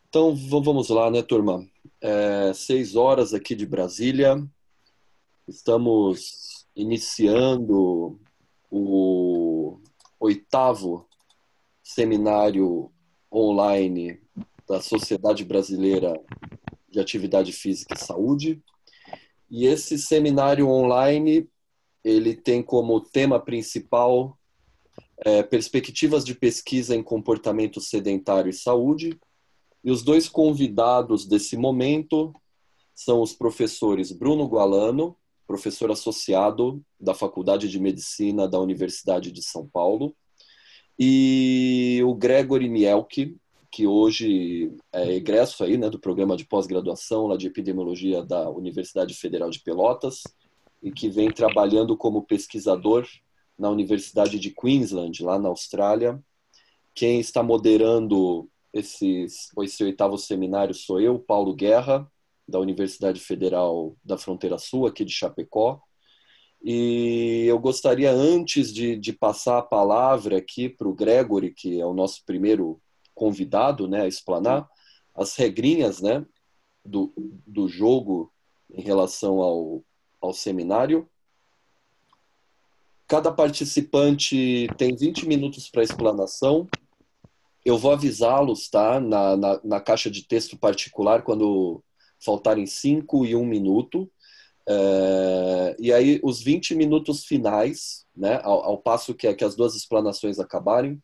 Então vamos lá, né, turma? 6 horas aqui de Brasília. Estamos iniciando o oitavo seminário online da Sociedade Brasileira de Atividade Física e Saúde. E esse seminário online, ele tem como tema principal perspectivas de pesquisa em comportamento sedentário e saúde. E os dois convidados desse momento são os professores Bruno Gualano, professor associado da Faculdade de Medicina da Universidade de São Paulo, e o Gregory Mielke, que hoje é egresso aí, né, do programa de pós-graduação lá de epidemiologia da Universidade Federal de Pelotas e que vem trabalhando como pesquisador na Universidade de Queensland, lá na Austrália. Quem está moderando esse oitavo seminário sou eu, Paulo Guerra, da Universidade Federal da Fronteira Sul, aqui de Chapecó. E eu gostaria, antes de passar a palavra aqui para o Gregory, que é o nosso primeiro convidado, né, a explanar as regrinhas, né, do jogo em relação ao seminário. Cada participante tem 20 minutos para explanação. Eu vou avisá-los, tá, na caixa de texto particular quando faltarem 5 e 1 minuto. E aí, os 20 minutos finais, né, ao passo que as duas explanações acabarem,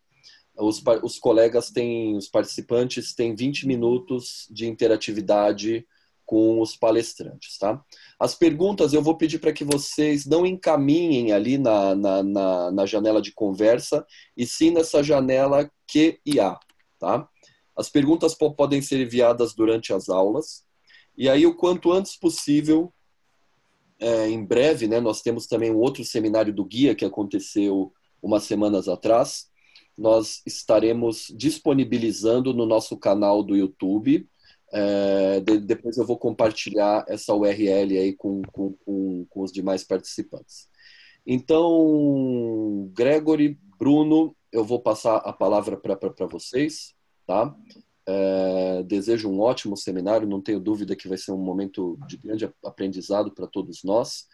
os colegas têm, os participantes têm 20 minutos de interatividade com os palestrantes, tá? As perguntas eu vou pedir para que vocês não encaminhem ali na janela de conversa, e sim nessa janela Q e A, tá? As perguntas podem ser enviadas durante as aulas, e aí o quanto antes possível, em breve, né, nós temos também um outro seminário do Guia que aconteceu umas semanas atrás. Nós estaremos disponibilizando no nosso canal do YouTube. Depois eu vou compartilhar essa URL aí com os demais participantes. Então, Gregory, Bruno, eu vou passar a palavra para vocês, tá? Desejo um ótimo seminário, não tenho dúvida que vai ser um momento de grande aprendizado para todos nós.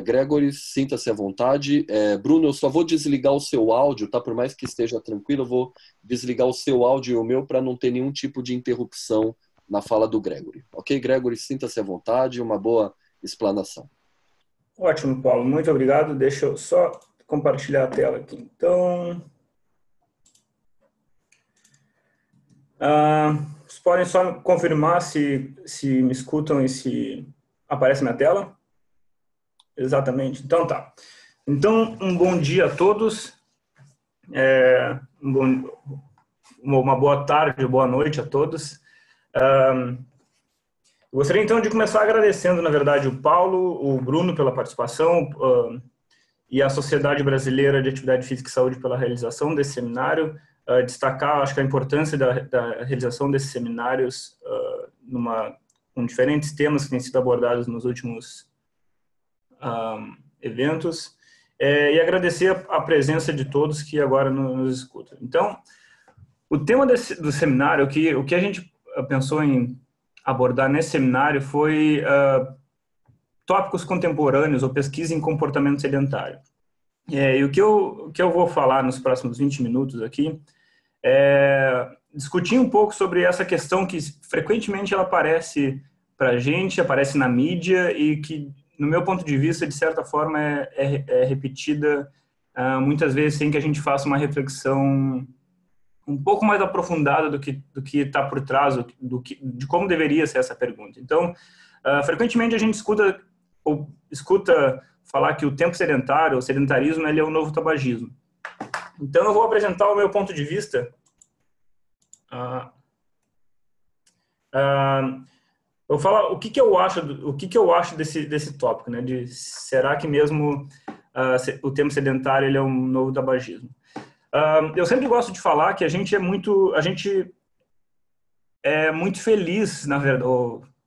Gregory, sinta-se à vontade. Bruno, eu só vou desligar o seu áudio, tá? Por mais que esteja tranquilo, eu vou desligar o seu áudio e o meu para não ter nenhum tipo de interrupção na fala do Gregory. Ok, Gregory, sinta-se à vontade, uma boa explanação. Ótimo, Paulo, muito obrigado. Deixa eu só compartilhar a tela aqui. Então, vocês podem só confirmar se me escutam e se aparece na tela? Exatamente. Então tá. Então, um bom dia a todos. Uma boa tarde, boa noite a todos. Gostaria então de começar agradecendo, na verdade, o Paulo, o Bruno pela participação e a Sociedade Brasileira de Atividade Física e Saúde pela realização desse seminário. Destacar, acho que a importância da realização desses seminários com diferentes temas que têm sido abordados nos últimos eventos, e agradecer a presença de todos que agora nos escutam. Então, o tema do seminário, o que a gente pensou em abordar nesse seminário foi tópicos contemporâneos ou pesquisa em comportamento sedentário. E o que eu vou falar nos próximos 20 minutos aqui é discutir um pouco sobre essa questão que frequentemente ela aparece para a gente, aparece na mídia e que, no meu ponto de vista, de certa forma é repetida muitas vezes sem que a gente faça uma reflexão um pouco mais aprofundada do que está por trás, de como deveria ser essa pergunta. Então, frequentemente a gente escuta falar que o tempo sedentário, o sedentarismo, ele é o novo tabagismo. Então, eu vou apresentar o meu ponto de vista. Eu vou falar o que eu acho desse tópico, né? Será que mesmo o tempo sedentário ele é um novo tabagismo? Eu sempre gosto de falar que a gente é muito feliz, na verdade,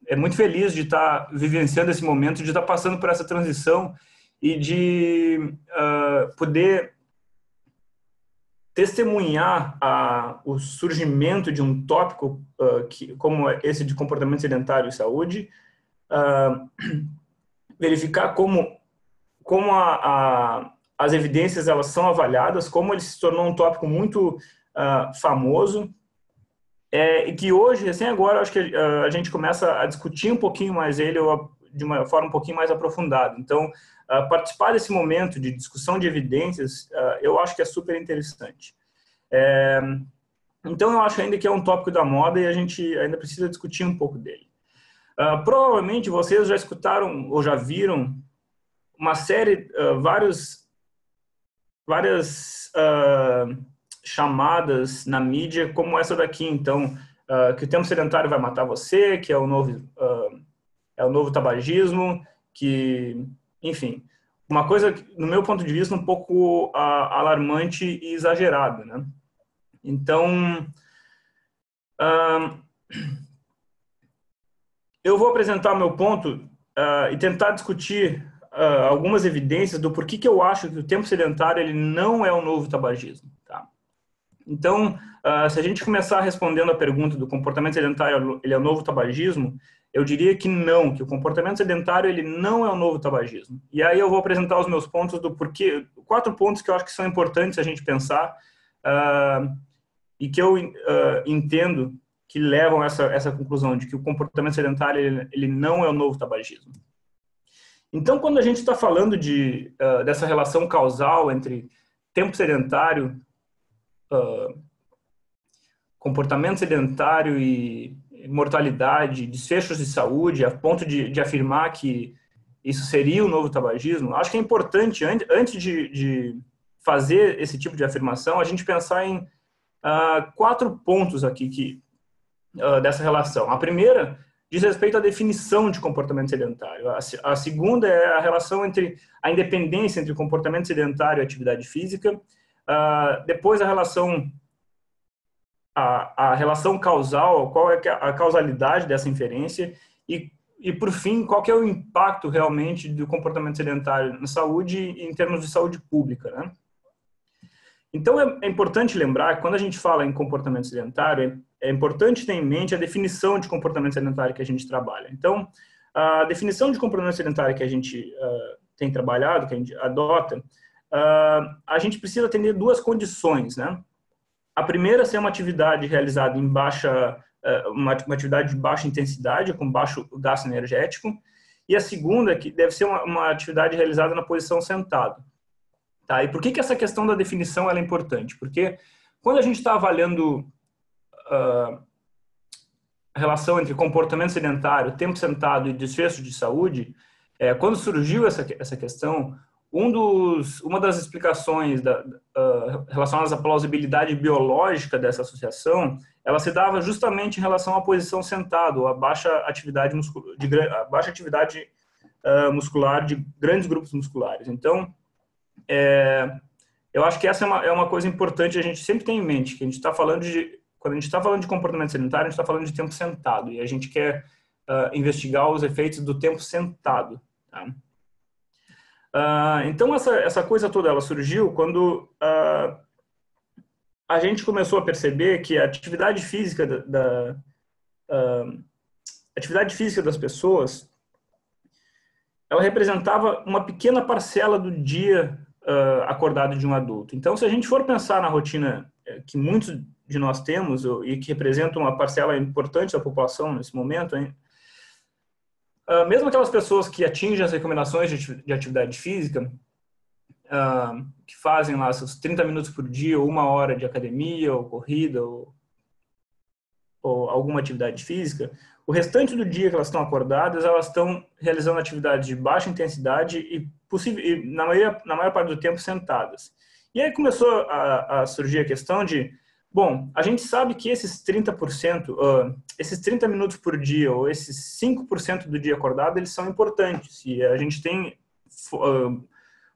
é muito feliz de estar vivenciando esse momento, de estar passando por essa transição e de poder testemunhar o surgimento de um tópico como esse de comportamento sedentário e saúde, verificar como as evidências elas são avaliadas, como ele se tornou um tópico muito famoso, e que hoje, assim, agora, acho que a gente começa a discutir um pouquinho mais ele de uma forma um pouquinho mais aprofundada. Então, participar desse momento de discussão de evidências, eu acho que é super interessante. Então, eu acho ainda que é um tópico da moda e a gente ainda precisa discutir um pouco dele. Provavelmente vocês já escutaram ou já viram uma série, várias chamadas na mídia como essa daqui. Então, que o tempo sedentário vai matar você, que é o novo tabagismo, que, enfim, uma coisa, no meu ponto de vista, um pouco alarmante e exagerada, né? Então, eu vou apresentar o meu ponto e tentar discutir algumas evidências do porquê que eu acho que o tempo sedentário ele não é o novo tabagismo. Tá? Então, se a gente começar respondendo a pergunta do comportamento sedentário ele é o novo tabagismo, eu diria que não, que o comportamento sedentário ele não é o novo tabagismo. E aí eu vou apresentar os meus pontos do porquê, 4 pontos que eu acho que são importantes a gente pensar e que eu entendo que levam a essa conclusão de que o comportamento sedentário ele não é o novo tabagismo. Então, quando a gente está falando dessa relação causal entre tempo sedentário, comportamento sedentário e mortalidade, desfechos de saúde, a ponto de afirmar que isso seria o novo tabagismo, acho que é importante, antes de fazer esse tipo de afirmação, a gente pensar em 4 pontos aqui dessa relação. A primeira diz respeito à definição de comportamento sedentário. A segunda é a relação entre a independência entre comportamento sedentário e atividade física. Depois a relação causal, qual é a causalidade dessa inferência e por fim, qual que é o impacto realmente do comportamento sedentário na saúde em termos de saúde pública, né? Então, é importante lembrar que quando a gente fala em comportamento sedentário, é importante ter em mente a definição de comportamento sedentário que a gente trabalha. Então, a definição de comportamento sedentário que a gente tem trabalhado, que a gente adota, a gente precisa atender 2 condições, né? A primeira é ser uma atividade realizada em uma atividade de baixa intensidade, com baixo gasto energético, e a segunda é que deve ser uma atividade realizada na posição sentado. Tá? E por que essa questão da definição ela é importante? Porque quando a gente está avaliando a relação entre comportamento sedentário, tempo sentado e desfecho de saúde, quando surgiu essa questão, uma das explicações relacionadas à plausibilidade biológica dessa associação, ela se dava justamente em relação à posição sentado, a baixa atividade muscular de grandes grupos musculares. Então, eu acho que essa é uma coisa importante a gente sempre ter em mente, que quando a gente está falando de comportamento sedentário, a gente está falando de tempo sentado, e a gente quer investigar os efeitos do tempo sentado. Tá? Então, essa coisa toda ela surgiu quando a gente começou a perceber que a atividade física das pessoas ela representava uma pequena parcela do dia acordado de um adulto. Então, se a gente for pensar na rotina que muitos de nós temos e que representa uma parcela importante da população nesse momento, mesmo aquelas pessoas que atingem as recomendações de atividade física, que fazem lá seus 30 minutos por dia, ou 1 hora de academia, ou corrida, ou alguma atividade física, o restante do dia que elas estão acordadas, elas estão realizando atividades de baixa intensidade e na maior parte do tempo sentadas. E aí começou a surgir a questão de, bom, a gente sabe que esses 30%, esses 30 minutos por dia, ou esses 5% do dia acordado, eles são importantes. E a gente tem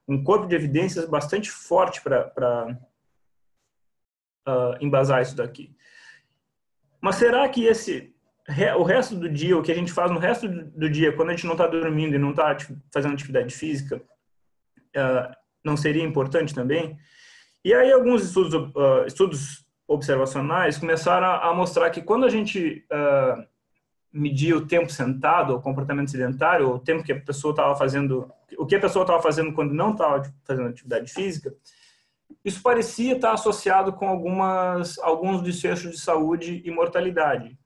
um corpo de evidências bastante forte para embasar isso daqui. Mas será que o resto do dia, o que a gente faz no resto do dia, quando a gente não está dormindo e não está fazendo atividade física, não seria importante também? E aí alguns estudos observacionais começaram a mostrar que quando a gente media o tempo sentado, o comportamento sedentário, o tempo que a pessoa estava fazendo, o que a pessoa estava fazendo quando não estava fazendo atividade física, isso parecia estar associado com alguns desfechos de saúde e mortalidade.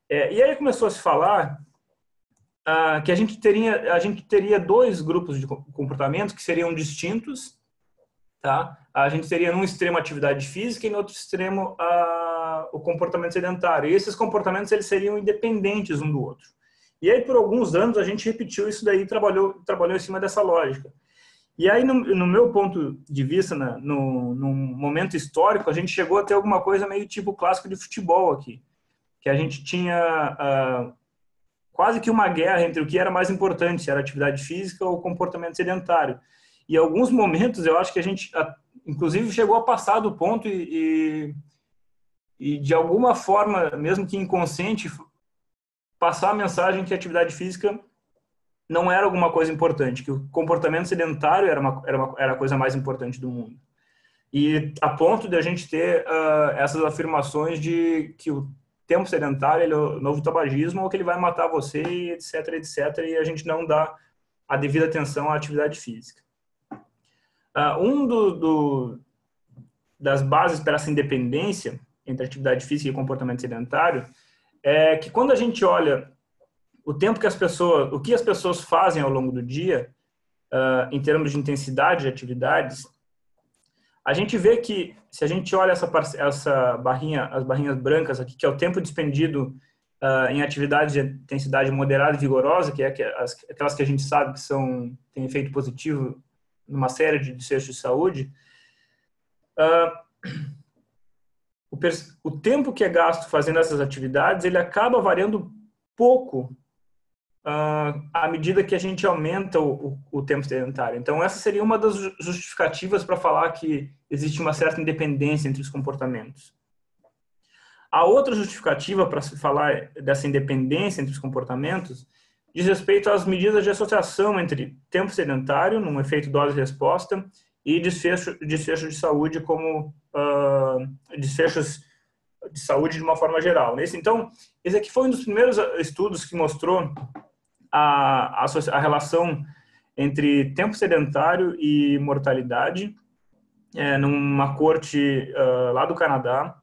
E aí começou a se falar que a gente teria dois grupos de comportamentos que seriam distintos, tá? A gente teria num extremo a atividade física e no outro extremo o comportamento sedentário. E esses comportamentos eles seriam independentes um do outro. E aí por alguns anos a gente repetiu isso daí e trabalhou em cima dessa lógica. E aí no meu ponto de vista, no momento histórico, a gente chegou a ter alguma coisa meio tipo clássico de futebol aqui, que a gente tinha quase que uma guerra entre o que era mais importante, se era atividade física ou comportamento sedentário. E em alguns momentos eu acho que a gente, inclusive, chegou a passar do ponto e de alguma forma, mesmo que inconsciente, passar a mensagem que a atividade física não era alguma coisa importante, que o comportamento sedentário era a coisa mais importante do mundo. E a ponto de a gente ter essas afirmações de que o tempo sedentário ele é o novo tabagismo ou que ele vai matar você, etc, etc, e a gente não dá a devida atenção à atividade física. Das bases para essa independência entre atividade física e comportamento sedentário é que quando a gente olha o tempo que o que as pessoas fazem ao longo do dia, em termos de intensidade de atividades, a gente vê que, se a gente olha essa barrinha, as barrinhas brancas aqui, que é o tempo despendido em atividades de intensidade moderada e vigorosa, que é aquelas que a gente sabe que têm efeito positivo numa série de desfechos de saúde, o tempo que é gasto fazendo essas atividades, ele acaba variando pouco à medida que a gente aumenta o tempo sedentário. Então, essa seria uma das justificativas para falar que existe uma certa independência entre os comportamentos. A outra justificativa para se falar dessa independência entre os comportamentos diz respeito às medidas de associação entre tempo sedentário, num efeito dose-resposta, e desfechos de saúde como desfechos de saúde de uma forma geral. Então, esse aqui foi um dos primeiros estudos que mostrou a relação entre tempo sedentário e mortalidade, numa corte lá do Canadá.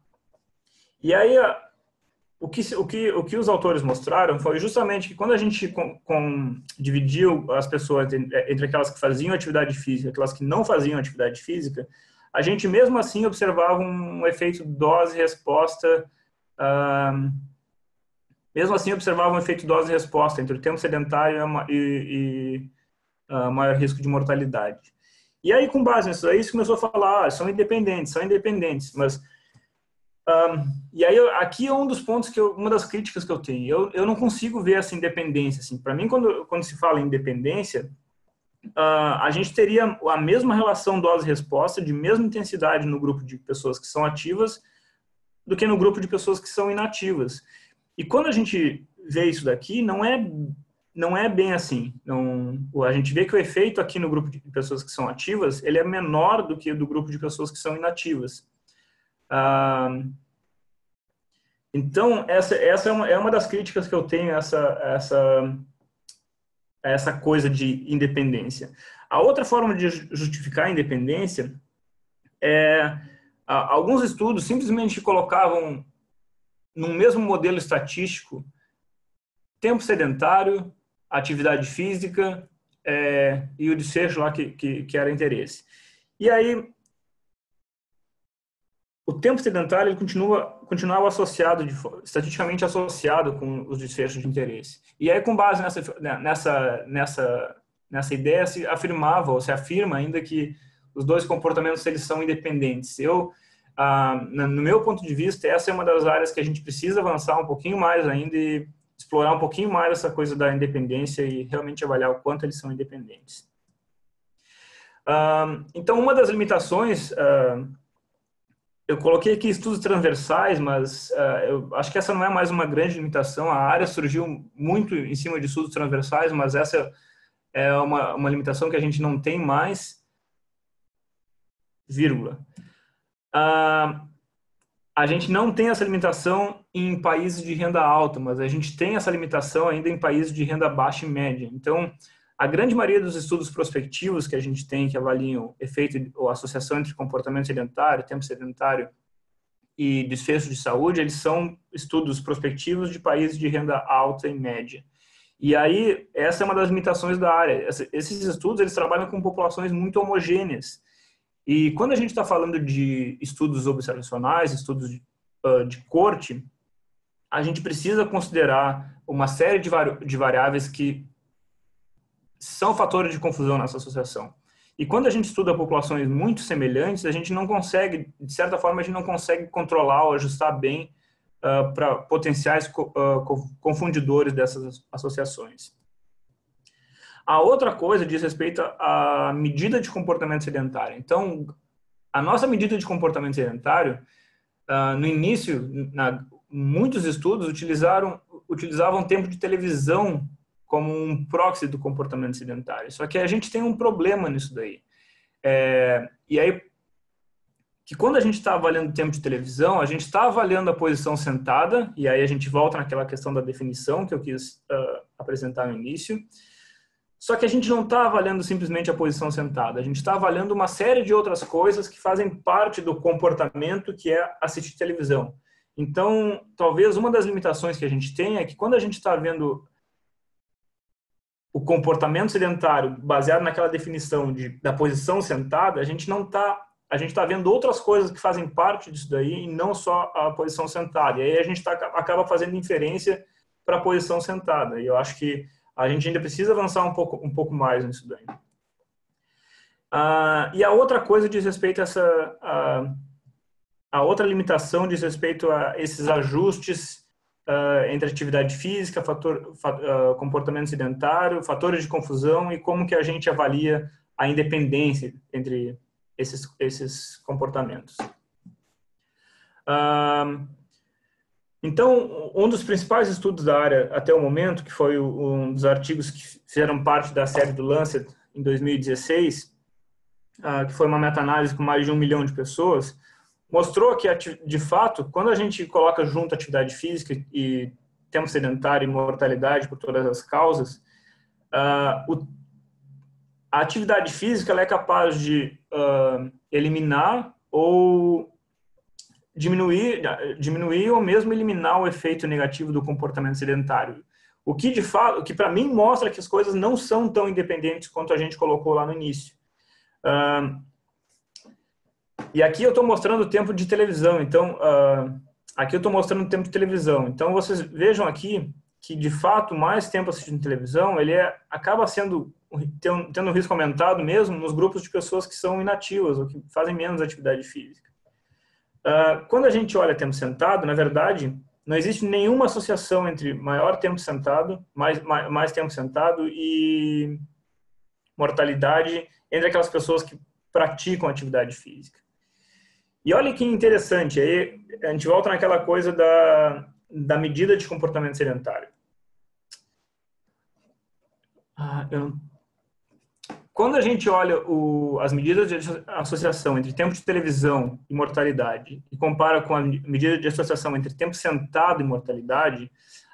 E aí, o que os autores mostraram foi justamente que quando a gente dividiu as pessoas entre aquelas que faziam atividade física e aquelas que não faziam atividade física, a gente mesmo assim observava um efeito dose-resposta, mesmo assim observava um efeito dose-resposta entre o tempo sedentário e maior risco de mortalidade. E aí, com base nisso aí, começou a falar, são independentes, mas e aí aqui é um dos pontos uma das críticas que eu tenho. Eu não consigo ver essa independência assim. Para mim, quando se fala em independência, a gente teria a mesma relação dose-resposta, de mesma intensidade no grupo de pessoas que são ativas do que no grupo de pessoas que são inativas. E quando a gente vê isso daqui, não é bem assim. A gente vê que o efeito aqui no grupo de pessoas que são ativas, ele é menor do que do grupo de pessoas que são inativas. Então, essa é uma das críticas que eu tenho a essa coisa de independência. A outra forma de justificar a independência é alguns estudos simplesmente colocavam num mesmo modelo estatístico tempo sedentário, atividade física e o desfecho lá que era interesse. E aí, o tempo sedentário ele continuava associado, estatisticamente associado com os desfechos de interesse. E aí, com base nessa ideia, se afirmava, ou se afirma ainda que os dois comportamentos eles são independentes. No meu ponto de vista, essa é uma das áreas que a gente precisa avançar um pouquinho mais ainda e explorar um pouquinho mais essa coisa da independência e realmente avaliar o quanto eles são independentes. Então, uma das limitações... eu coloquei aqui estudos transversais, mas eu acho que essa não é mais uma grande limitação. A área surgiu muito em cima de estudos transversais, mas essa é uma limitação que a gente não tem mais, vírgula. a gente não tem essa limitação em países de renda alta, mas a gente tem essa limitação ainda em países de renda baixa e média. Então, a grande maioria dos estudos prospectivos que a gente tem, que avaliam efeito ou associação entre comportamento sedentário, tempo sedentário e desfecho de saúde, eles são estudos prospectivos de países de renda alta e média. E aí, essa é uma das limitações da área. Esses estudos, eles trabalham com populações muito homogêneas. E quando a gente está falando de estudos observacionais, estudos de corte, a gente precisa considerar uma série de variáveis que são fatores de confusão nessa associação. E quando a gente estuda populações muito semelhantes, a gente não consegue, de certa forma, a gente não consegue controlar ou ajustar bem para potenciais confundidores dessas associações. A outra coisa diz respeito à medida de comportamento sedentário. Então, a nossa medida de comportamento sedentário, no início, muitos estudos utilizavam tempo de televisão como um proxy do comportamento sedentário. Só que a gente tem um problema nisso daí. E aí, que quando a gente está avaliando tempo de televisão, a gente está avaliando a posição sentada, e aí a gente volta naquela questão da definição que eu quis apresentar no início. Só que a gente não está avaliando simplesmente a posição sentada, a gente está avaliando uma série de outras coisas que fazem parte do comportamento que é assistir televisão. Então, talvez uma das limitações que a gente tem é que quando a gente está vendo o comportamento sedentário baseado naquela definição da posição sentada, a gente está vendo outras coisas que fazem parte disso daí e não só a posição sentada. E aí a gente acaba fazendo inferência para a posição sentada. E eu acho que a gente ainda precisa avançar um pouco mais nisso daí. E a outra coisa diz respeito a a outra limitação diz respeito a esses ajustes entre atividade física, comportamento sedentário, fatores de confusão e como que a gente avalia a independência entre esses comportamentos. Então, um dos principais estudos da área até o momento, que foi um dos artigos que fizeram parte da série do Lancet em 2016, que foi uma meta-análise com mais de 1 milhão de pessoas, mostrou que, de fato, quando a gente coloca junto atividade física e tempo sedentário e mortalidade por todas as causas, a atividade física ela é capaz de eliminar ou diminuir ou mesmo eliminar o efeito negativo do comportamento sedentário. O que, de fato, o que para mim mostra que as coisas não são tão independentes quanto a gente colocou lá no início. E aqui eu estou mostrando o tempo de televisão. Então, aqui eu estou mostrando o tempo de televisão. Então, vocês vejam aqui que, de fato, mais tempo assistindo televisão, ele acaba tendo um risco aumentado mesmo nos grupos de pessoas que são inativas ou que fazem menos atividade física. Quando a gente olha tempo sentado, na verdade, não existe nenhuma associação entre maior tempo sentado, mais tempo sentado e mortalidade entre aquelas pessoas que praticam atividade física. E olha que interessante, aí a gente volta naquela coisa da medida de comportamento sedentário. Quando a gente olha as medidas de associação entre tempo de televisão e mortalidade e compara com a medida de associação entre tempo sentado e mortalidade,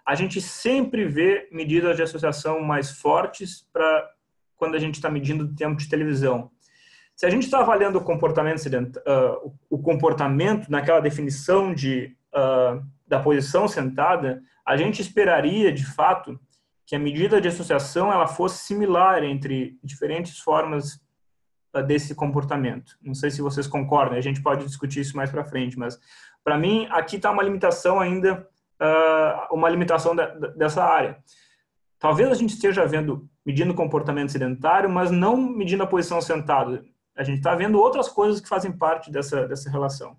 a gente sempre vê medidas de associação mais fortes para quando a gente está medindo o tempo de televisão. Se a gente está avaliando o comportamento naquela definição da posição sentada, a gente esperaria, de fato, que a medida de associação ela fosse similar entre diferentes formas desse comportamento. Não sei se vocês concordam, a gente pode discutir isso mais para frente, mas para mim aqui está uma limitação ainda, uma limitação dessa área. Talvez a gente esteja medindo o comportamento sedentário, mas não medindo a posição sentada. A gente está vendo outras coisas que fazem parte dessa relação.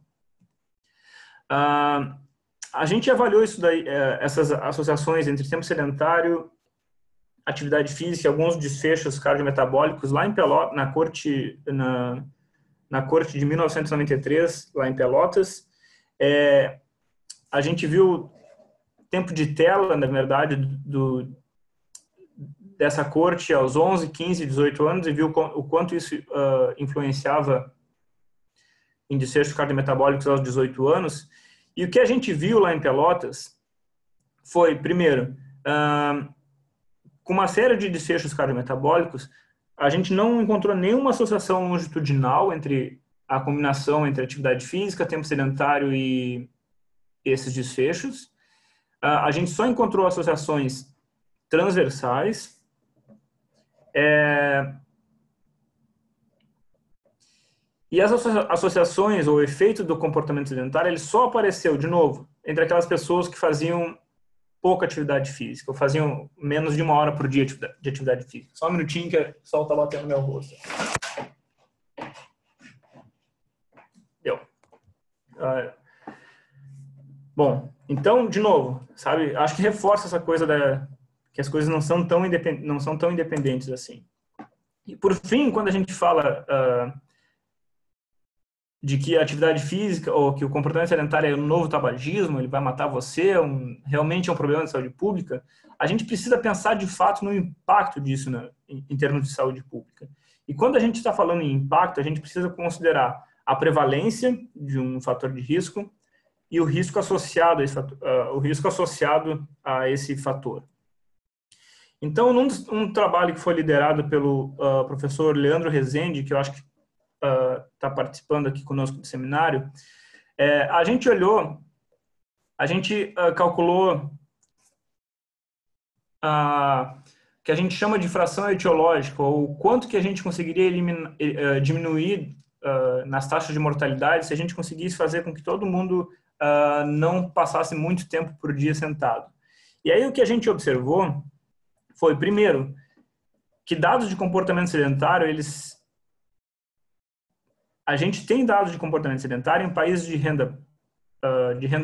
A gente avaliou isso daí, essas associações entre tempo sedentário, atividade física, alguns desfechos cardiometabólicos lá em Pelotas, na corte de 1993, lá em Pelotas. A gente viu tempo de tela, na verdade, dessa corte aos 11, 15, 18 anos e viu o quanto isso influenciava em desfechos cardiometabólicos aos 18 anos. E o que a gente viu lá em Pelotas foi, primeiro, com uma série de desfechos cardiometabólicos, a gente não encontrou nenhuma associação longitudinal entre a combinação entre atividade física, tempo sedentário e esses desfechos. A gente só encontrou associações transversais. E as associações, ou efeito do comportamento sedentário, ele só apareceu, de novo, entre aquelas pessoas que faziam pouca atividade física, ou faziam menos de 1 hora por dia de atividade física. Só um minutinho que o sol está batendo no meu rosto. Deu. Bom, então, de novo, sabe, acho que reforça essa coisa que as coisas não são tão independentes assim. E, por fim, quando a gente fala de que a atividade física ou que o comportamento sedentário é um novo tabagismo, ele vai matar você, realmente é um problema de saúde pública, a gente precisa pensar de fato no impacto disso em termos de saúde pública. E quando a gente está falando em impacto, a gente precisa considerar a prevalência de um fator de risco e o risco associado a esse fator. Então, num trabalho que foi liderado pelo professor Leandro Rezende, que eu acho que está participando aqui conosco do seminário, a gente calculou que a gente chama de fração etiológica, ou quanto que a gente conseguiria diminuir nas taxas de mortalidade se a gente conseguisse fazer com que todo mundo não passasse muito tempo por dia sentado. E aí o que a gente observou foi, primeiro, que dados de comportamento sedentário, a gente tem dados de comportamento sedentário em países de renda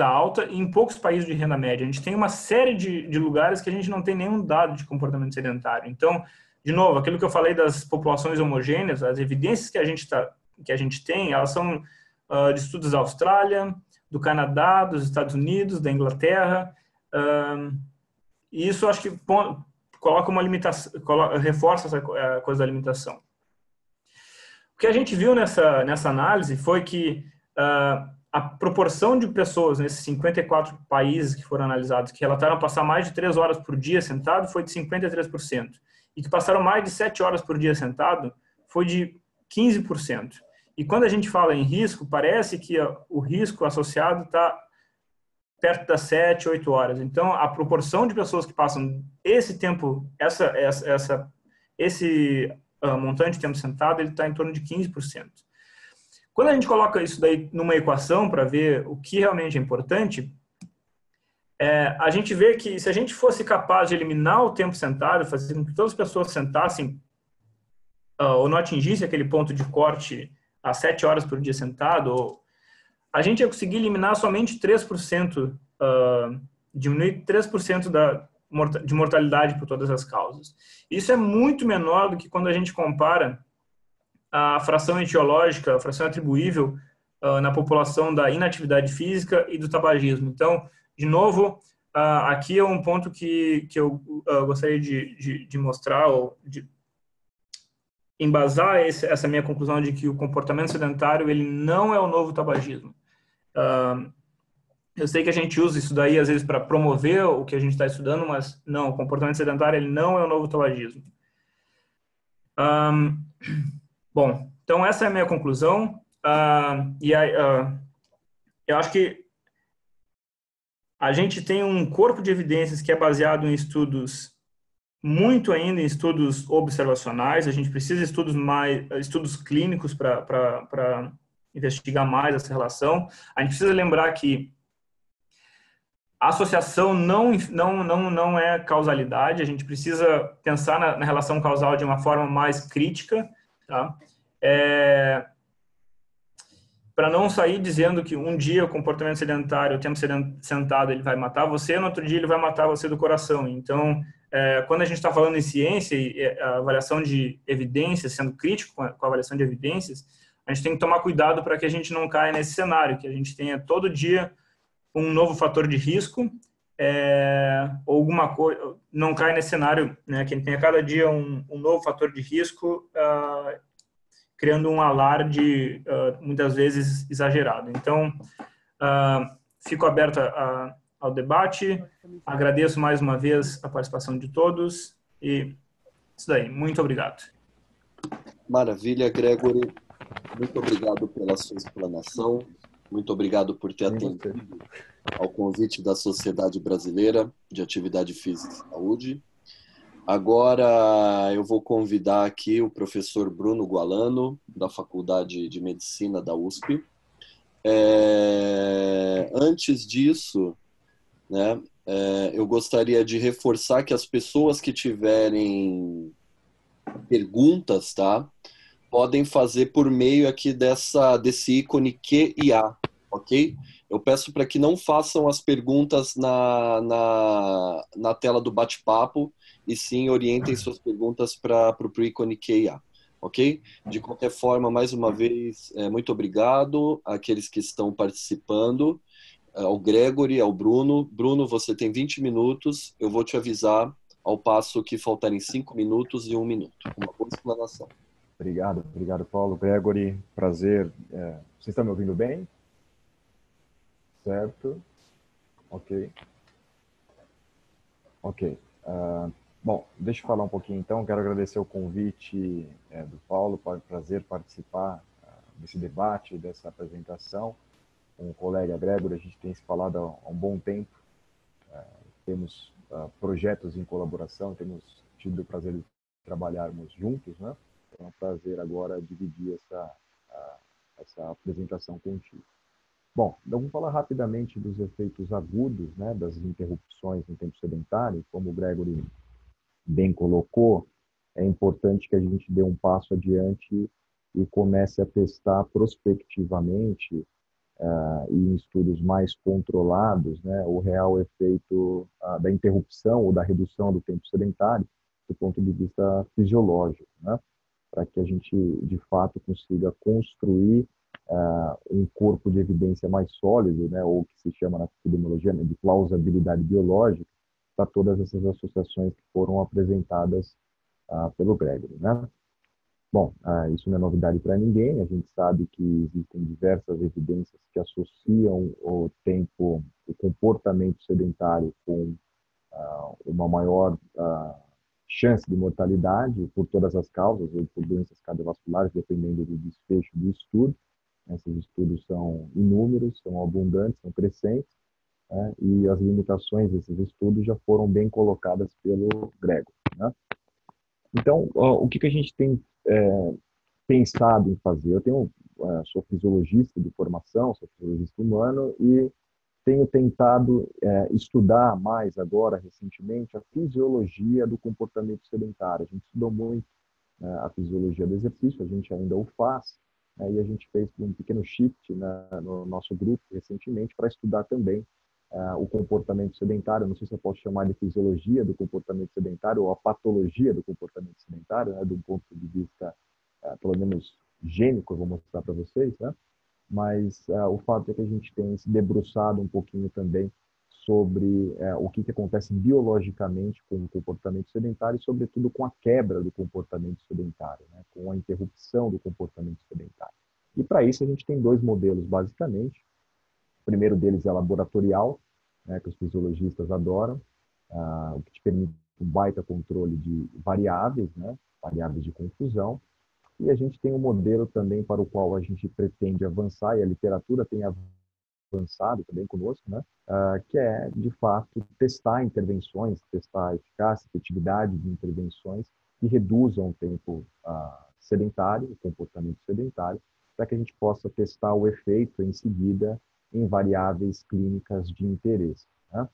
alta e em poucos países de renda média. A gente tem uma série de lugares que a gente não tem nenhum dado de comportamento sedentário. Então, de novo, aquilo que eu falei das populações homogêneas, as evidências que a gente tem, elas são de estudos da Austrália, do Canadá, dos Estados Unidos, da Inglaterra, e isso acho que coloca uma limitação, reforça essa coisa da limitação. O que a gente viu nessa análise foi que a proporção de pessoas nesses 54 países que foram analisados que relataram passar mais de 3 horas por dia sentado foi de 53%. E que passaram mais de 7 horas por dia sentado foi de 15%. E quando a gente fala em risco, parece que o risco associado está perto das 7, 8 horas. Então, a proporção de pessoas que passam esse tempo, esse montante de tempo sentado, ele está em torno de 15%. Quando a gente coloca isso daí numa equação para ver o que realmente é importante, a gente vê que se a gente fosse capaz de eliminar o tempo sentado, fazer com que todas as pessoas sentassem ou não atingissem aquele ponto de corte a 7 horas por dia sentado, a gente ia conseguir eliminar somente 3%, diminuir 3% de mortalidade por todas as causas. Isso é muito menor do que quando a gente compara a fração etiológica, a fração atribuível na população da inatividade física e do tabagismo. Então, de novo, aqui é um ponto que eu gostaria de mostrar, ou de embasar essa minha conclusão de que o comportamento sedentário ele não é o novo tabagismo. Eu sei que a gente usa isso daí às vezes para promover o que a gente está estudando, mas não, o comportamento sedentário ele não é o novo tabagismo. Bom, então essa é a minha conclusão. Eu acho que a gente tem um corpo de evidências que é baseado em estudos, muito ainda em estudos observacionais. A gente precisa de estudos clínicos para investigar mais essa relação. A gente precisa lembrar que a associação não é causalidade. A gente precisa pensar na relação causal de uma forma mais crítica, tá? Para não sair dizendo que um dia o comportamento sedentário, o tempo sentado, ele vai matar você, no outro dia ele vai matar você do coração. Então, quando a gente está falando em ciência e a avaliação de evidências, sendo crítico com a avaliação de evidências, a gente tem que tomar cuidado para que a gente não caia nesse cenário, que a gente tenha todo dia um novo fator de risco, ou alguma coisa, não caia nesse cenário, né, que a gente tenha cada dia um novo fator de risco, criando um alarde muitas vezes exagerado. Então, fico aberto ao debate, agradeço mais uma vez a participação de todos e isso daí. Muito obrigado. Maravilha, Gregory. Muito obrigado pela sua explanação. Muito obrigado por ter atendido ao convite da Sociedade Brasileira de Atividade Física e Saúde. Agora eu vou convidar aqui o professor Bruno Gualano, da Faculdade de Medicina da USP. Antes disso, né, eu gostaria de reforçar que as pessoas que tiverem perguntas, tá, podem fazer por meio aqui desse ícone Q&A, ok? Eu peço para que não façam as perguntas na tela do bate-papo, e sim orientem suas perguntas para o ícone Q&A, ok? De qualquer forma, mais uma vez, muito obrigado àqueles que estão participando, ao Gregory, ao Bruno. Bruno, você tem 20 minutos, eu vou te avisar ao passo que faltarem 5 minutos e 1 minuto. Uma boa explanação. Obrigado, Paulo. Gregory, prazer. Vocês estão me ouvindo bem? Certo? Ok. Bom, deixa eu falar um pouquinho então. Quero agradecer o convite do Paulo, prazer participar desse debate, dessa apresentação. Com o colega Gregory, a gente tem se falado há um bom tempo. Temos projetos em colaboração, temos tido o prazer de trabalharmos juntos, né? É um prazer agora dividir essa apresentação contigo. Bom, então vamos falar rapidamente dos efeitos agudos, né, das interrupções no tempo sedentário. Como o Gregory bem colocou, é importante que a gente dê um passo adiante e comece a testar prospectivamente e em estudos mais controlados, né, o real efeito da interrupção ou da redução do tempo sedentário do ponto de vista fisiológico, né? Para que a gente, de fato, consiga construir um corpo de evidência mais sólido, né, ou que se chama na epidemiologia, né, de plausibilidade biológica, para todas essas associações que foram apresentadas pelo Gregory, né? Bom, isso não é novidade para ninguém, a gente sabe que existem diversas evidências que associam o comportamento sedentário com uma maior chance de mortalidade por todas as causas, ou por doenças cardiovasculares, dependendo do desfecho do estudo. Esses estudos são inúmeros, são abundantes, são crescentes, né? E as limitações desses estudos já foram bem colocadas pelo Gregory, né? Então, o que a gente tem pensado em fazer? Eu sou fisiologista de formação, sou fisiologista humano e tenho tentado estudar mais agora, recentemente, a fisiologia do comportamento sedentário. A gente estudou muito a fisiologia do exercício, a gente ainda o faz, né, e a gente fez um pequeno shift no nosso grupo recentemente para estudar também o comportamento sedentário. Não sei se eu posso chamar de fisiologia do comportamento sedentário ou a patologia do comportamento sedentário, né, de um ponto de vista, pelo menos, gênico, eu vou mostrar para vocês, né? Mas o fato é que a gente tem se debruçado um pouquinho também sobre o que acontece biologicamente com o comportamento sedentário e, sobretudo, com a quebra do comportamento sedentário, né, com a interrupção do comportamento sedentário. E, para isso, a gente tem dois modelos, basicamente. O primeiro deles é laboratorial, né, que os fisiologistas adoram, o que te permite um baita controle de variáveis, né, variáveis de confusão. E a gente tem um modelo também para o qual a gente pretende avançar, e a literatura tem avançado também conosco, né? Que é, de fato, testar intervenções, testar a eficácia, efetividade de intervenções que reduzam o tempo sedentário, o comportamento sedentário, para que a gente possa testar o efeito em seguida em variáveis clínicas de interesse, né?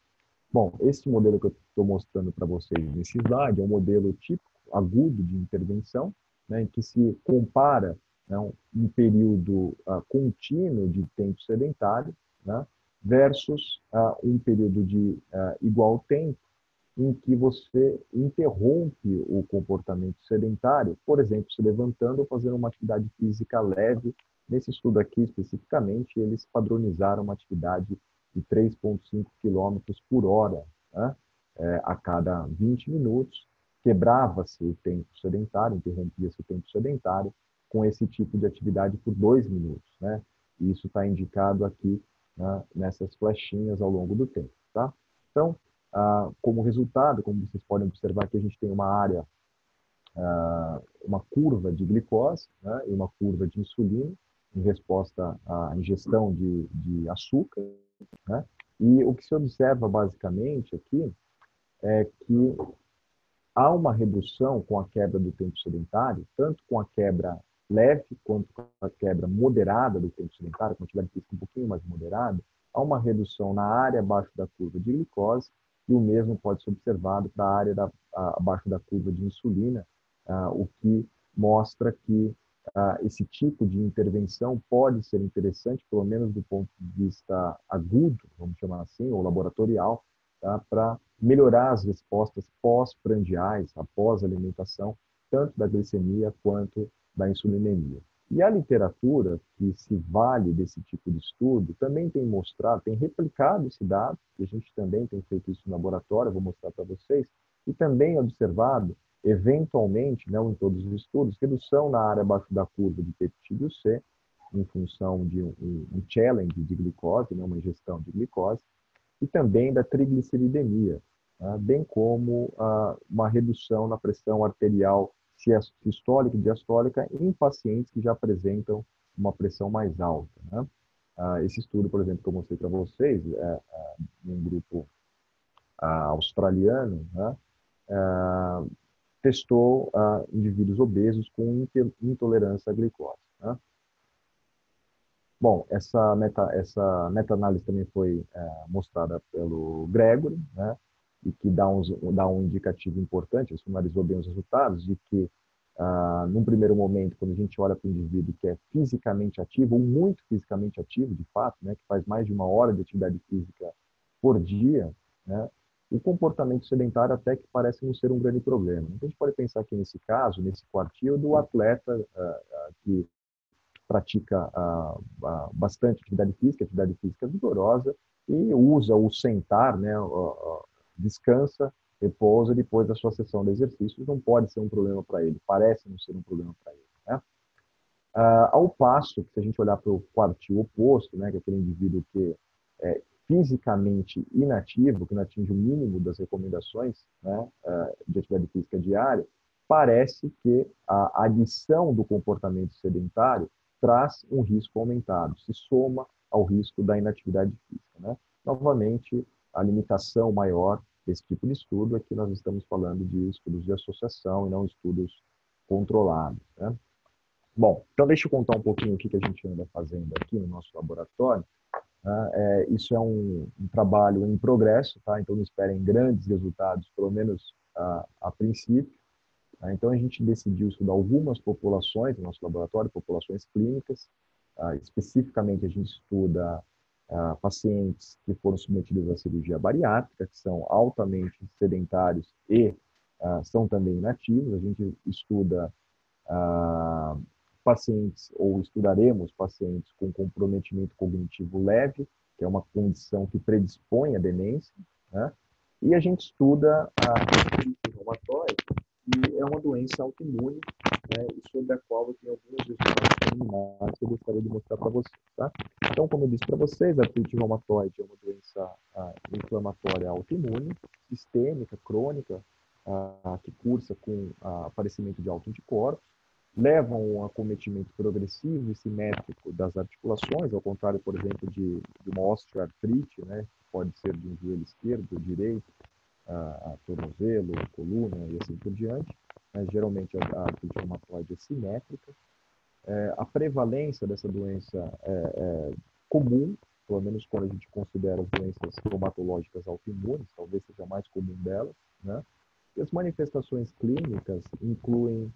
Bom, esse modelo que eu estou mostrando para vocês nesse slide é um modelo típico, agudo de intervenção, né, em que se compara, né, um período contínuo de tempo sedentário, né, versus um período de igual tempo em que você interrompe o comportamento sedentário, por exemplo, se levantando ou fazendo uma atividade física leve. Nesse estudo aqui, especificamente, eles padronizaram uma atividade de 3,5 km por hora, né, a cada 20 minutos. Quebrava-se o tempo sedentário, interrompia-se o tempo sedentário com esse tipo de atividade por 2 minutos, né? E isso está indicado aqui, né, nessas flechinhas ao longo do tempo, tá? Então, como resultado, como vocês podem observar aqui, a gente tem uma área, uma curva de glicose, né, e uma curva de insulina em resposta à ingestão de açúcar, né? E o que se observa basicamente aqui é que há uma redução com a quebra do tempo sedentário, tanto com a quebra leve quanto com a quebra moderada do tempo sedentário, com a atividade física um pouquinho mais moderada, há uma redução na área abaixo da curva de glicose, e o mesmo pode ser observado para a área abaixo da curva de insulina, o que mostra que esse tipo de intervenção pode ser interessante, pelo menos do ponto de vista agudo, vamos chamar assim, ou laboratorial, tá, para melhorar as respostas pós-prandiais, após a alimentação, tanto da glicemia quanto da insulinemia. E a literatura que se vale desse tipo de estudo também tem mostrado, tem replicado esse dado, e a gente também tem feito isso no laboratório, vou mostrar para vocês, e também observado, eventualmente, não em todos os estudos, redução na área abaixo da curva de peptídeo C, em função de um challenge de glicose, né, uma ingestão de glicose, e também da trigliceridemia, né, bem como uma redução na pressão arterial sistólica e diastólica em pacientes que já apresentam uma pressão mais alta, né? Esse estudo, por exemplo, que eu mostrei para vocês, em um grupo australiano, né, testou indivíduos obesos com intolerância à glicose, né? Bom, essa meta-análise também foi mostrada pelo Gregory, né, e que dá um indicativo importante, ele sumarizou bem os resultados, de que, num primeiro momento, quando a gente olha para o indivíduo que é fisicamente ativo, ou muito fisicamente ativo, de fato, né, que faz mais de 1 hora de atividade física por dia, né, o comportamento sedentário até que parece não ser um grande problema. Então, a gente pode pensar que, nesse caso, nesse quartil, do atleta que pratica bastante atividade física vigorosa, e usa o sentar, né, descansa, repousa depois da sua sessão de exercícios, não pode ser um problema para ele, parece não ser um problema para ele, né? Ao passo que, se a gente olhar para o quartil oposto, né, que é aquele indivíduo que é fisicamente inativo, que não atinge o mínimo das recomendações, né, de atividade física diária, parece que a adição do comportamento sedentário traz um risco aumentado, se soma ao risco da inatividade física, né? Novamente, a limitação maior desse tipo de estudo é que nós estamos falando de estudos de associação e não estudos controlados, né? Bom, então deixa eu contar um pouquinho o que a gente anda fazendo aqui no nosso laboratório. Isso é um trabalho em progresso, tá? Então não esperem grandes resultados, pelo menos a princípio. Então a gente decidiu estudar algumas populações no nosso laboratório, populações clínicas. Especificamente a gente estuda pacientes que foram submetidos à cirurgia bariátrica, que são altamente sedentários e são também inativos. A gente estuda pacientes, ou estudaremos pacientes com comprometimento cognitivo leve, que é uma condição que predispõe à demência, né? E a gente estuda a artrite reumatoide, que é uma doença autoimune, né, e sobre a qual eu tenho alguns resultados preliminares que eu gostaria de mostrar para vocês, tá? Então, como eu disse para vocês, a artrite reumatoide é uma doença inflamatória autoimune, sistêmica, crônica, que cursa com aparecimento de autoanticorpos, levam a um acometimento progressivo e simétrico das articulações, ao contrário, por exemplo, de uma osteoartrite, né, que pode ser de um joelho esquerdo, direito, a tornozelo, a coluna e assim por diante. Geralmente a artrite reumatoide é simétrica. A prevalência dessa doença é comum, pelo menos quando a gente considera as doenças reumatológicas autoimunes, talvez seja a mais comum delas, né? E as manifestações clínicas incluem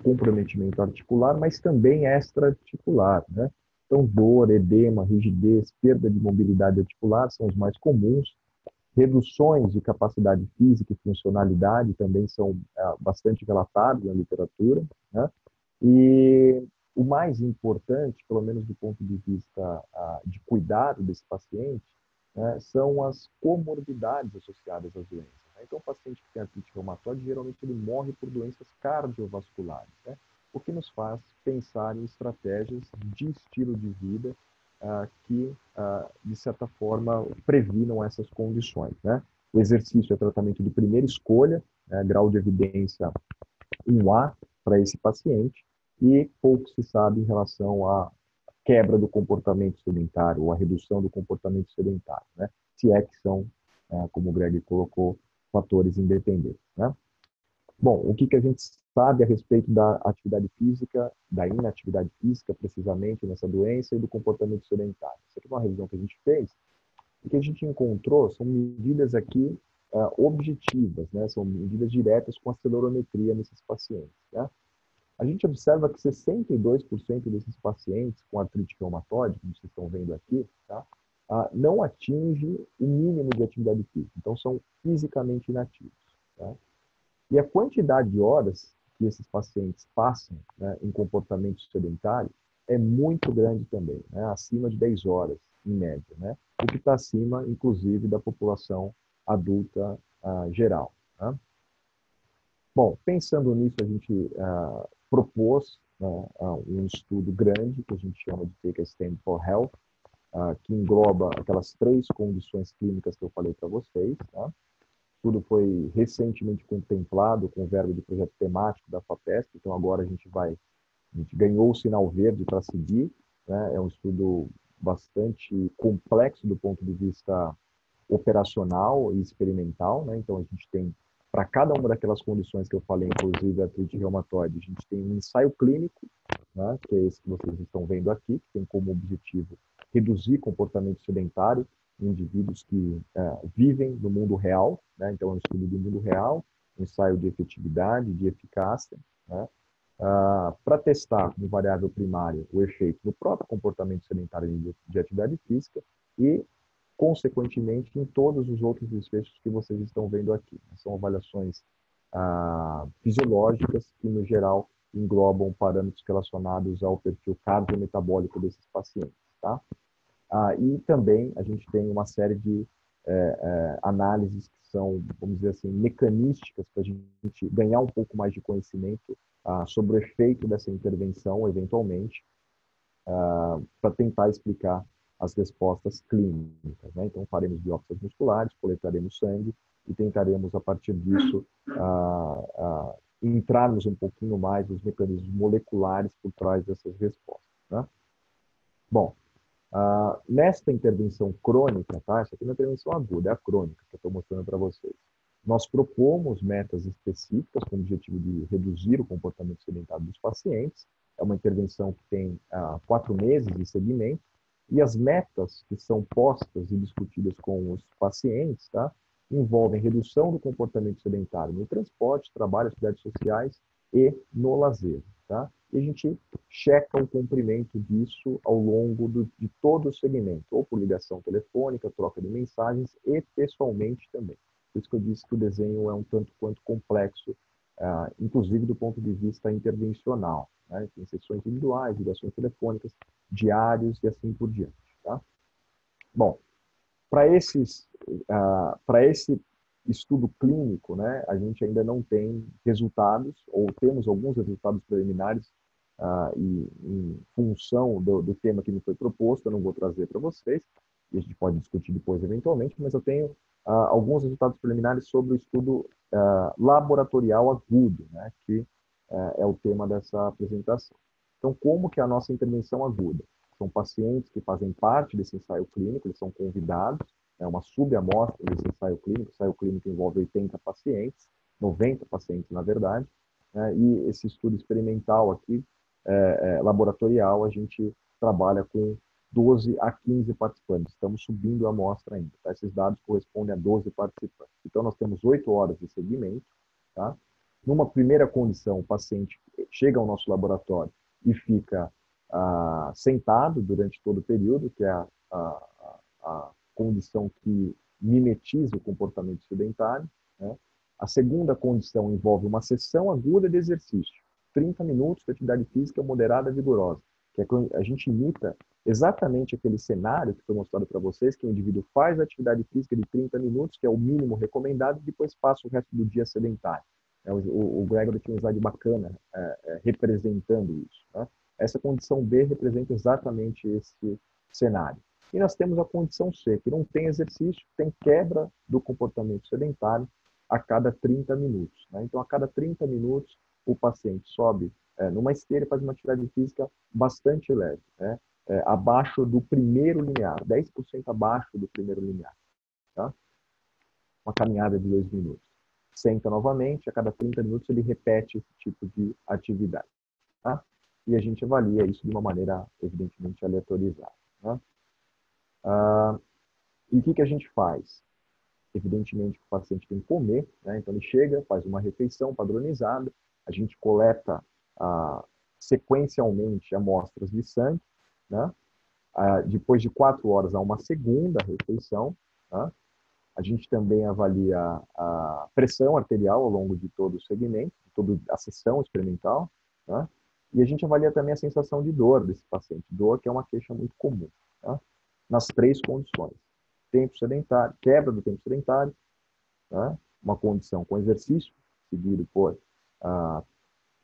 comprometimento articular, mas também extra-articular, né? Então, dor, edema, rigidez, perda de mobilidade articular são os mais comuns. Reduções de capacidade física e funcionalidade também são bastante relatados na literatura, né? E o mais importante, pelo menos do ponto de vista de cuidado desse paciente, né, são as comorbidades associadas às doenças, né? Então, o paciente que tem artrite reumatoide, geralmente ele morre por doenças cardiovasculares, né? o que nos faz pensar em estratégias de estilo de vida que, de certa forma, previnam essas condições, né? O exercício é tratamento de primeira escolha, grau de evidência 1A para esse paciente, e pouco se sabe em relação à quebra do comportamento sedentário ou a redução do comportamento sedentário, né? Se é que são, como o Greg colocou, fatores independentes, né? Bom, o que a gente sabe a respeito da atividade física, da inatividade física, precisamente, nessa doença e do comportamento sedentário? Isso aqui é uma revisão que a gente fez. O que a gente encontrou são medidas aqui objetivas, né? São medidas diretas com acelorometria nesses pacientes, né? A gente observa que 62% desses pacientes com artrite reumatoide, como vocês estão vendo aqui, tá? Não atinge o mínimo de atividade física, então são fisicamente inativos, tá? E a quantidade de horas que esses pacientes passam, né, em comportamento sedentário é muito grande também, né, acima de 10 horas, em média, né, o que está acima, inclusive, da população adulta geral. Né? Bom, pensando nisso, a gente propôs um estudo grande, que a gente chama de Take a Stand for Health, que engloba aquelas 3 condições clínicas que eu falei para vocês, tá? Tudo foi recentemente contemplado com o verbo de projeto temático da FAPESP, então agora a gente ganhou o sinal verde para seguir, né? É um estudo bastante complexo do ponto de vista operacional e experimental, né? Então a gente tem, para cada uma daquelas condições que eu falei, inclusive a artrite reumatoide, a gente tem um ensaio clínico, né? Que é esse que vocês estão vendo aqui, que tem como objetivo reduzir comportamento sedentário em indivíduos que vivem no mundo real, né? Então é um estudo do mundo real, um ensaio de efetividade, de eficácia, né? Para testar como variável primária o efeito no próprio comportamento sedentário de atividade física e, consequentemente, em todos os outros desfechos que vocês estão vendo aqui. São avaliações fisiológicas que, no geral, englobam parâmetros relacionados ao perfil cardiometabólico desses pacientes, tá? E também a gente tem uma série de análises que são, vamos dizer assim, mecanísticas para a gente ganhar um pouco mais de conhecimento sobre o efeito dessa intervenção, eventualmente, para tentar explicar as respostas clínicas, né? Então, faremos biópsias musculares, coletaremos sangue e tentaremos, a partir disso, entrarmos um pouquinho mais nos mecanismos moleculares por trás dessas respostas, né? Bom, nesta intervenção crônica, tá? Essa aqui não é intervenção aguda, é a crônica que eu estou mostrando para vocês. Nós propomos metas específicas com o objetivo de reduzir o comportamento sedentário dos pacientes. É uma intervenção que tem 4 meses de seguimento, e as metas que são postas e discutidas com os pacientes, tá, envolvem redução do comportamento sedentário no transporte, trabalho, atividades sociais e no lazer, tá? E a gente checa o cumprimento disso ao longo de todo o segmento, ou por ligação telefônica, troca de mensagens e pessoalmente também. Por isso que eu disse que o desenho é um tanto quanto complexo, inclusive do ponto de vista intervencional, né? Tem sessões individuais, ligações telefônicas, diários e assim por diante, tá? Bom, para esse estudo clínico, né, a gente ainda não tem resultados, ou temos alguns resultados preliminares em função do tema que me foi proposto. Eu não vou trazer para vocês, e a gente pode discutir depois eventualmente, mas eu tenho alguns resultados preliminares sobre o estudo laboratorial agudo, né, que é o tema dessa apresentação. Então, como que é a nossa intervenção aguda? São pacientes que fazem parte desse ensaio clínico, eles são convidados, é uma subamostra desse ensaio clínico. O ensaio clínico envolve 80 pacientes, 90 pacientes, na verdade, né? E esse estudo experimental aqui, laboratorial, a gente trabalha com 12 a 15 participantes. Estamos subindo a amostra ainda, tá? Esses dados correspondem a 12 participantes. Então, nós temos 8 horas de seguimento, tá? Numa primeira condição, o paciente chega ao nosso laboratório e fica sentado durante todo o período, que é a condição que mimetiza o comportamento sedentário, né? A segunda condição envolve uma sessão aguda de exercício, 30 minutos de atividade física moderada vigorosa, que é quando a gente imita exatamente aquele cenário que foi mostrado para vocês, que o indivíduo faz a atividade física de 30 minutos, que é o mínimo recomendado, e depois passa o resto do dia sedentário. O Gregory tinha um slide bacana representando isso. Né? Essa condição B representa exatamente esse cenário. E nós temos a condição C, que não tem exercício, tem quebra do comportamento sedentário a cada 30 minutos. Né? Então, a cada 30 minutos, o paciente sobe numa esteira e faz uma atividade física bastante leve, né? Abaixo do primeiro limiar, 10% abaixo do primeiro limiar. Tá? Uma caminhada de 2 minutos. Senta novamente, a cada 30 minutos ele repete esse tipo de atividade. Tá? E a gente avalia isso de uma maneira, evidentemente, aleatorizada. Tá? E o que a gente faz? Evidentemente, o paciente tem que comer, né? Então ele chega, faz uma refeição padronizada, a gente coleta sequencialmente amostras de sangue, né? Depois de 4 horas há uma segunda refeição, né? A gente também avalia a pressão arterial ao longo de todo o segmento, de toda a sessão experimental, né? E a gente avalia também a sensação de dor desse paciente, dor que é uma queixa muito comum, né? Nas 3 condições. Tempo sedentário, quebra do tempo sedentário, né? Uma condição com exercício, seguido por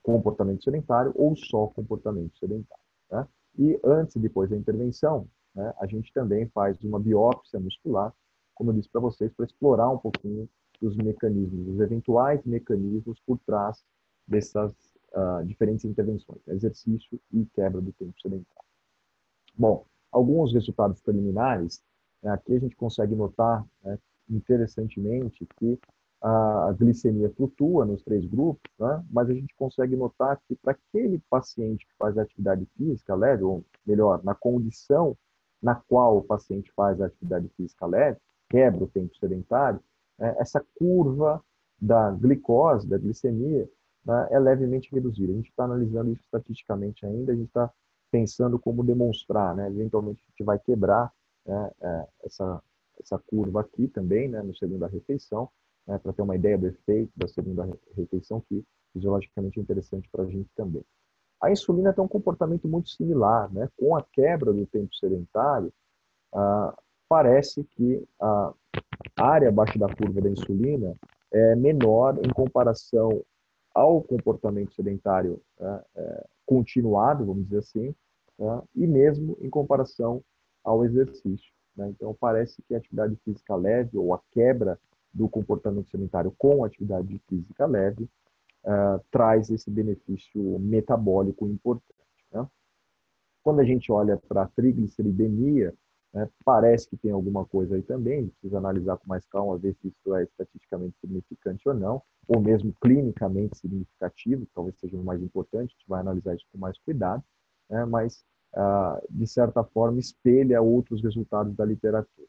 comportamento sedentário ou só comportamento sedentário. Né? E antes e depois da intervenção, né, a gente também faz uma biópsia muscular, como eu disse para vocês, para explorar um pouquinho dos mecanismos, os eventuais mecanismos por trás dessas diferentes intervenções, exercício e quebra do tempo sedentário. Bom, alguns resultados preliminares, aqui a gente consegue notar, né, interessantemente, que a glicemia flutua nos 3 grupos, né, mas a gente consegue notar que para aquele paciente que faz atividade física leve, ou melhor, na condição na qual o paciente faz a atividade física leve, quebra o tempo sedentário, essa curva da glicose, da glicemia, né, é levemente reduzida. A gente está analisando isso estatisticamente ainda, a gente está pensando como demonstrar, né? Eventualmente a gente vai quebrar, né, essa curva aqui também, né, no segunda refeição, né, para ter uma ideia do efeito da segunda refeição, que fisiologicamente é interessante para a gente também. A insulina tem um comportamento muito similar, né? Com a quebra do tempo sedentário, parece que a área abaixo da curva da insulina é menor em comparação ao comportamento sedentário, né, continuado, vamos dizer assim, né, e mesmo em comparação ao exercício. Né? Então, parece que a atividade física leve ou a quebra do comportamento sedentário com a atividade física leve traz esse benefício metabólico importante. Né? Quando a gente olha para a trigliceridemia, né, parece que tem alguma coisa aí também, a gente precisa analisar com mais calma, ver se isso é estatisticamente significante ou não, ou mesmo clinicamente significativo, talvez seja o mais importante, a gente vai analisar isso com mais cuidado, né, mas, de certa forma, espelha outros resultados da literatura.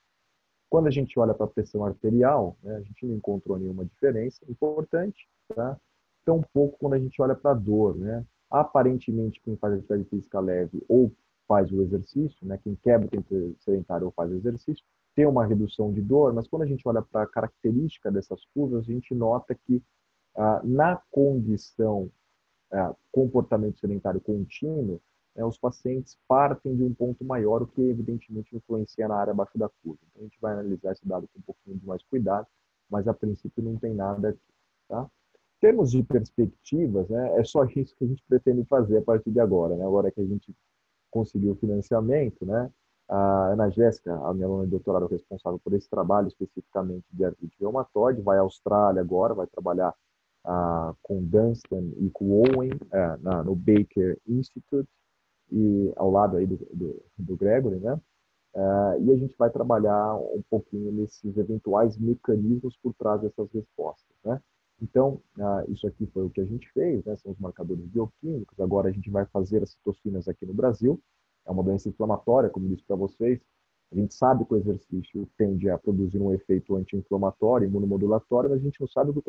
Quando a gente olha para a pressão arterial, né, a gente não encontrou nenhuma diferença importante, tá? Tampouco quando a gente olha para a dor, né? Aparentemente, quem faz atividade física leve ou faz o exercício, né? Quem quebra o tempo sedentário ou faz o exercício, tem uma redução de dor, mas quando a gente olha para a característica dessas curvas, a gente nota que na condição comportamento sedentário contínuo, os pacientes partem de um ponto maior, o que evidentemente influencia na área abaixo da curva. Então, a gente vai analisar esse dado com um pouquinho de mais cuidado, mas a princípio não tem nada aqui. Tá? Em termos de perspectivas, né, é só isso que a gente pretende fazer a partir de agora. Né? Agora que a gente conseguiu o financiamento, né? A Ana Jéssica, a minha aluna de doutorado responsável por esse trabalho especificamente de artrite reumatoide, vai à Austrália agora, vai trabalhar com Dunstan e com Owen no Baker Institute, e ao lado aí do Gregory, né? E a gente vai trabalhar um pouquinho nesses eventuais mecanismos por trás dessas respostas, né? Então, isso aqui foi o que a gente fez, né? São os marcadores bioquímicos. Agora a gente vai fazer as citocinas aqui no Brasil. É uma doença inflamatória, como disse para vocês. A gente sabe que o exercício tende a produzir um efeito anti-inflamatório, imunomodulatório, mas a gente não sabe o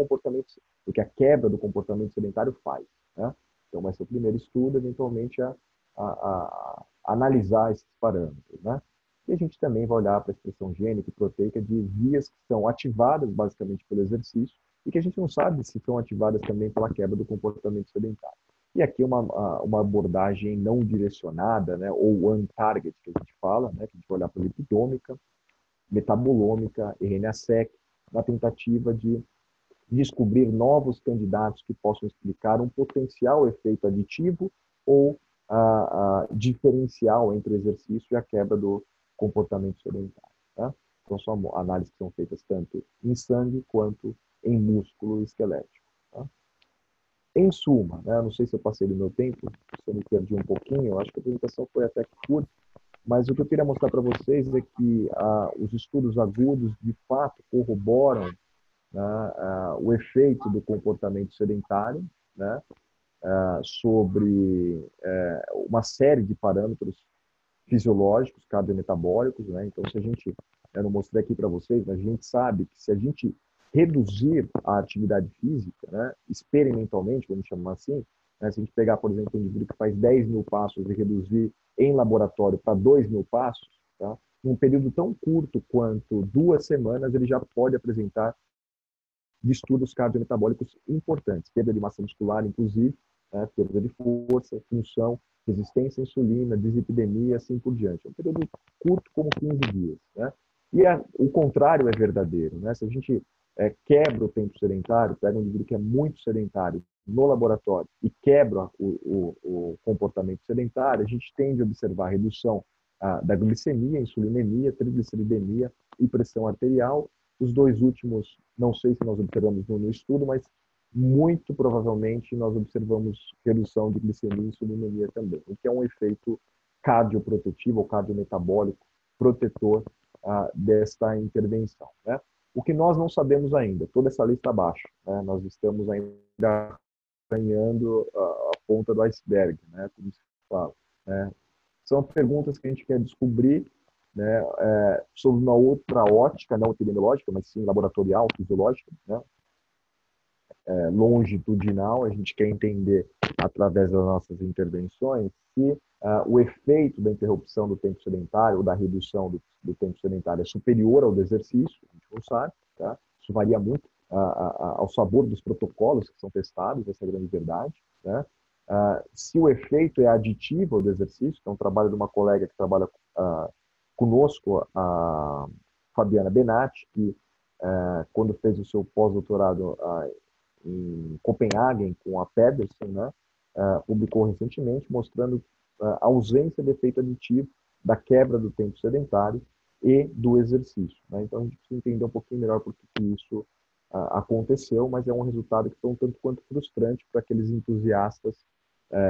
que a quebra do comportamento sedentário faz, né? Então, vai ser o primeiro estudo, eventualmente, a analisar esses parâmetros, né? E a gente também vai olhar para a expressão gênica e proteica de vias que são ativadas basicamente pelo exercício e que a gente não sabe se são ativadas também pela quebra do comportamento sedentário. E aqui uma abordagem não direcionada, né, ou on-target, que a gente fala, né, que a gente vai olhar para lipidômica, metabolômica, RNA-seq, na tentativa de descobrir novos candidatos que possam explicar um potencial efeito aditivo ou diferencial entre o exercício e a quebra do comportamento sedentário. Tá? Então, são análises que são feitas tanto em sangue quanto em músculo esquelético. Tá? Em suma, né, não sei se eu passei do meu tempo, se eu me perdi um pouquinho, eu acho que a apresentação foi até curta, mas o que eu queria mostrar para vocês é que os estudos agudos, de fato, corroboram, né, o efeito do comportamento sedentário, né, sobre uma série de parâmetros fisiológicos, cardiometabólicos, né? Então, se a gente, eu não mostrei aqui para vocês, mas a gente sabe que se a gente reduzir a atividade física, né, experimentalmente, vamos chamar assim, né, se a gente pegar, por exemplo, um indivíduo que faz 10 mil passos e reduzir em laboratório para 2 mil passos, tá? Em um período tão curto quanto 2 semanas, ele já pode apresentar distúrbios cardiometabólicos importantes, perda de massa muscular, inclusive, né, perda de força, função, resistência à insulina, dislipidemia, assim por diante. É um período curto, como 15 dias. Né? E o contrário é verdadeiro. Né? Se a gente quebra o tempo sedentário, pega um indivíduo que é muito sedentário no laboratório e quebra o comportamento sedentário, a gente tende a observar a redução da glicemia, insulinemia, trigliceridemia e pressão arterial. Os dois últimos, não sei se nós observamos no estudo, mas muito provavelmente nós observamos redução de glicemia e insulinemia também, o que é um efeito cardioprotetivo ou cardiometabólico protetor desta intervenção. Né? O que nós não sabemos ainda, toda essa lista abaixo, né? Nós estamos ainda ganhando a ponta do iceberg, né? Como se fala. Né? São perguntas que a gente quer descobrir, né, sob uma outra ótica, não epidemiológica, mas sim laboratorial, fisiológica, né, longitudinal. A gente quer entender, através das nossas intervenções, se o efeito da interrupção do tempo sedentário ou da redução do tempo sedentário é superior ao do exercício, a gente não sabe, tá? Isso varia muito ao sabor dos protocolos que são testados, essa é a grande verdade, né? Se o efeito é aditivo ao do exercício, que é um trabalho de uma colega que trabalha conosco, a Fabiana Benatti, que quando fez o seu pós-doutorado em Copenhagen com a Pedersen, né, publicou recentemente mostrando a ausência de efeito aditivo da quebra do tempo sedentário e do exercício. Né? Então a gente precisa entender um pouquinho melhor por que isso aconteceu, mas é um resultado que foi um tanto quanto frustrante para aqueles entusiastas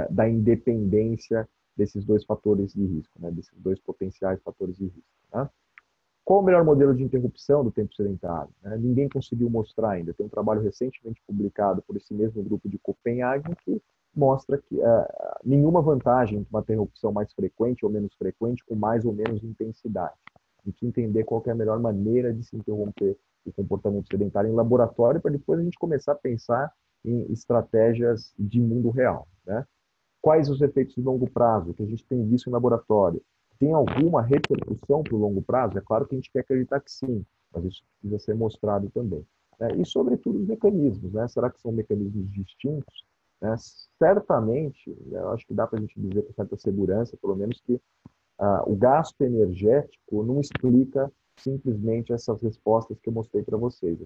da independência desses dois fatores de risco, né, desses dois potenciais fatores de risco. Né? Qual o melhor modelo de interrupção do tempo sedentário? Né? Ninguém conseguiu mostrar ainda. Tem um trabalho recentemente publicado por esse mesmo grupo de Copenhagen que mostra que nenhuma vantagem entre uma interrupção mais frequente ou menos frequente com mais ou menos intensidade. A gente entender qual é a melhor maneira de se interromper o comportamento sedentário em laboratório para depois a gente começar a pensar em estratégias de mundo real. Né? Quais os efeitos de longo prazo que a gente tem visto em laboratório? Tem alguma repercussão para o longo prazo? É claro que a gente quer acreditar que sim, mas isso precisa ser mostrado também. Né? E, sobretudo, os mecanismos. Né? Será que são mecanismos distintos? Né? Certamente, eu acho que dá para a gente dizer com certa segurança, pelo menos, que o gasto energético não explica simplesmente essas respostas que eu mostrei para vocês.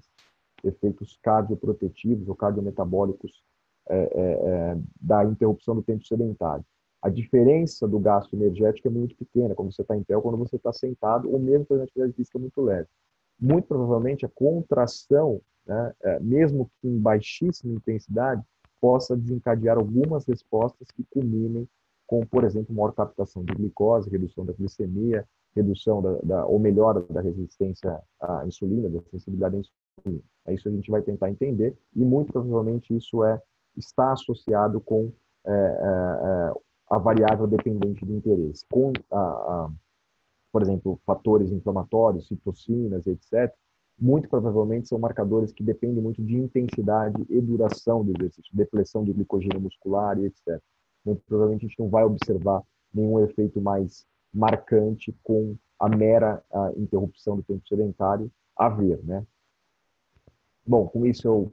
Efeitos cardioprotetivos ou cardiometabólicos da interrupção do tempo sedentário. A diferença do gasto energético é muito pequena quando você está em pé ou quando você está sentado, ou mesmo fazendo atividade física muito leve. Muito provavelmente a contração, né, mesmo que em baixíssima intensidade, possa desencadear algumas respostas que culminem com, por exemplo, maior captação de glicose, redução da glicemia, redução ou melhora da resistência à insulina, da sensibilidade à insulina. É isso que a gente vai tentar entender e muito provavelmente isso está associado com a variável dependente de interesse. Com, por exemplo, fatores inflamatórios, citocinas, etc., muito provavelmente são marcadores que dependem muito de intensidade e duração do exercício, depressão de glicogênio muscular e etc. Muito provavelmente a gente não vai observar nenhum efeito mais marcante com a mera interrupção do tempo sedentário a ver, né? Bom, com isso eu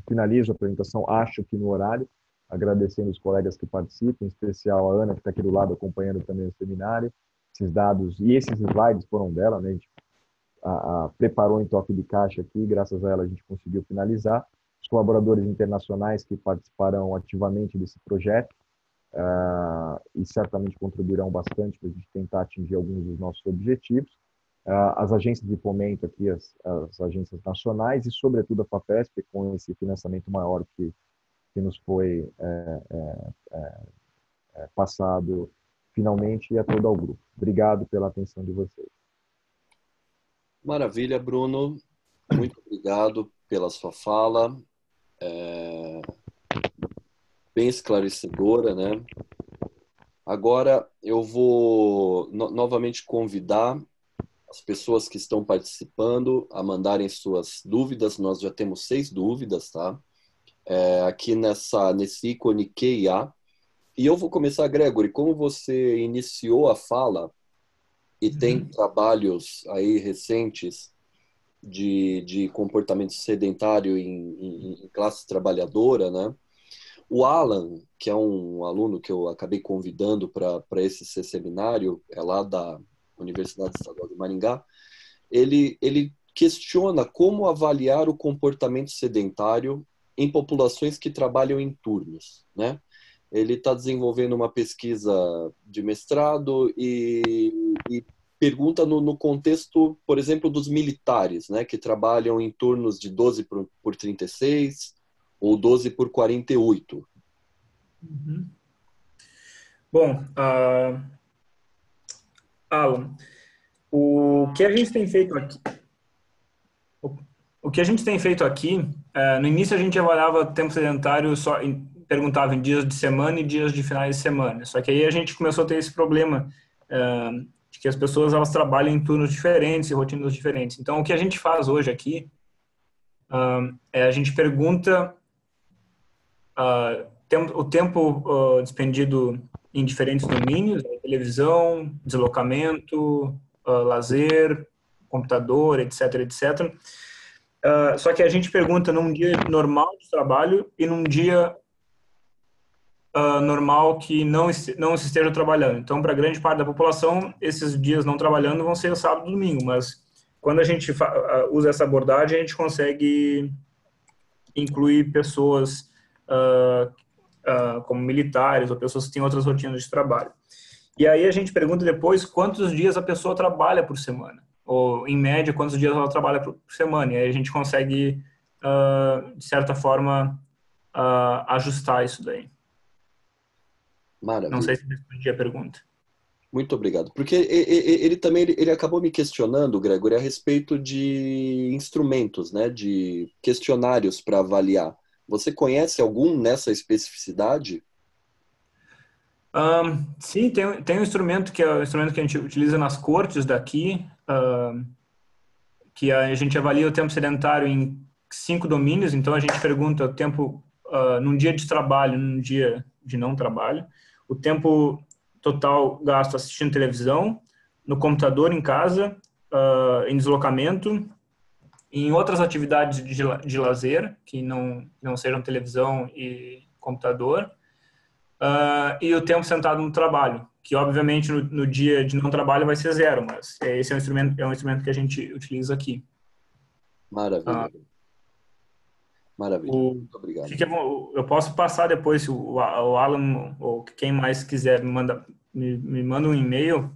finalizo a apresentação, acho que no horário, agradecendo os colegas que participam, em especial a Ana, que está aqui do lado acompanhando também o seminário. Esses dados e esses slides foram dela, né? A gente preparou em toque de caixa aqui, graças a ela a gente conseguiu finalizar. colaboradores internacionais que participarão ativamente desse projeto e certamente contribuirão bastante para a gente tentar atingir alguns dos nossos objetivos. As agências de fomento aqui, as agências nacionais e, sobretudo, a FAPESP, com esse financiamento maior que nos foi passado finalmente, e a todo o grupo. Obrigado pela atenção de vocês. Maravilha, Bruno. Muito obrigado pela sua fala. Bem esclarecedora, né? Agora eu vou novamente convidar as pessoas que estão participando a mandarem suas dúvidas. Nós já temos 6 dúvidas, tá? Aqui nesse ícone QIA. E eu vou começar, Gregory, como você iniciou a fala e tem trabalhos aí recentes de comportamento sedentário em classe trabalhadora, né? O Alan, que é um aluno que eu acabei convidando para esse seminário, é lá da Universidade Estadual de Maringá, ele questiona como avaliar o comportamento sedentário em populações que trabalham em turnos, né? Ele está desenvolvendo uma pesquisa de mestrado e pergunta no contexto, por exemplo, dos militares, né, que trabalham em turnos de 12 por 36 ou 12 por 48. Uhum. Bom, Alan, o que a gente tem feito aqui, no início a gente avaliava tempo sedentário perguntava em dias de semana e dias de finais de semana. Só que aí a gente começou a ter esse problema de que as pessoas elas trabalham em turnos diferentes e rotinas diferentes. Então, o que a gente faz hoje aqui a gente pergunta o tempo despendido em diferentes domínios, televisão, deslocamento, lazer, computador, etc, etc. Só que a gente pergunta num dia normal de trabalho e num dia normal que não se esteja trabalhando. Então, para grande parte da população, esses dias não trabalhando vão ser sábado e domingo, mas quando a gente usa essa abordagem, a gente consegue incluir pessoas como militares ou pessoas que têm outras rotinas de trabalho. E aí a gente pergunta depois quantos dias a pessoa trabalha por semana, ou em média quantos dias ela trabalha por semana, e aí a gente consegue, de certa forma, ajustar isso daí. Maravilha. Não sei se respondi a pergunta. Muito obrigado. Porque ele também acabou me questionando, Gregory, a respeito de instrumentos, né, de questionários para avaliar. Você conhece algum nessa especificidade? Sim, tem um instrumento que é o instrumento que a gente utiliza nas cortes daqui, que a gente avalia o tempo sedentário em 5 domínios. Então a gente pergunta o tempo num dia de trabalho, num dia de não trabalho, o tempo total gasto assistindo televisão, no computador em casa, em deslocamento, em outras atividades de lazer que não sejam televisão e computador, e o tempo sentado no trabalho, que obviamente no dia de não trabalho vai ser 0, mas esse é um instrumento que a gente utiliza aqui. Maravilha. Maravilha. Muito obrigado. Eu posso passar depois, se o Alan ou quem mais quiser me manda um e-mail,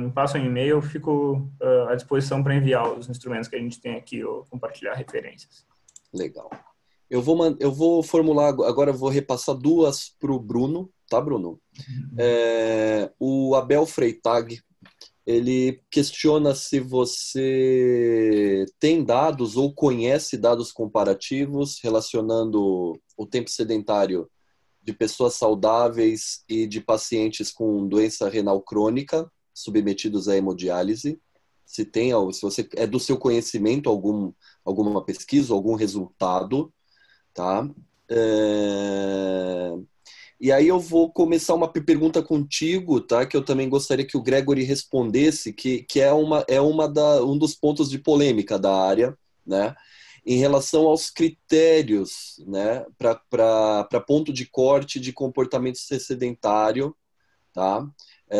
me passa um e-mail, eu fico à disposição para enviar os instrumentos que a gente tem aqui ou compartilhar referências. Legal. Eu vou formular, agora eu vou repassar 2 para o Bruno, tá, Bruno? O Abel Freitag, ele questiona se você tem dados ou conhece dados comparativos relacionando o tempo sedentário de pessoas saudáveis e de pacientes com doença renal crônica submetidos à hemodiálise. Se você é do seu conhecimento alguma pesquisa, algum resultado, tá? E aí eu vou começar uma pergunta contigo, tá? Que eu também gostaria que o Gregory respondesse, que é um dos pontos de polêmica da área, né? Em relação aos critérios, né? Para ponto de corte de comportamento sedentário, tá?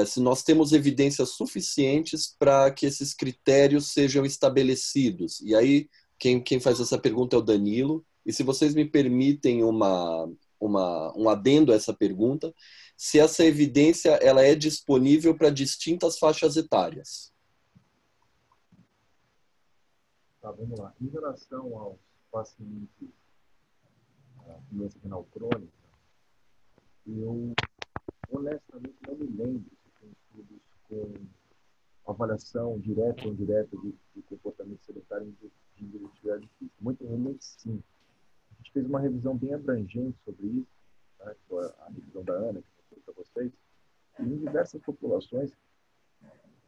Se nós temos evidências suficientes para que esses critérios sejam estabelecidos. E aí, quem faz essa pergunta é o Danilo. e se vocês me permitem um adendo a essa pergunta, se essa evidência ela é disponível para distintas faixas etárias. Tá, vamos lá. Em relação aos pacientes com doença renal crônica, eu honestamente não me lembro se tem estudos com avaliação direta ou indireta de comportamento sedentário de atividade física. Muito provavelmente sim. A gente fez uma revisão bem abrangente sobre isso, né, que foi a revisão da Ana, que eu mostrei para vocês, e em diversas populações,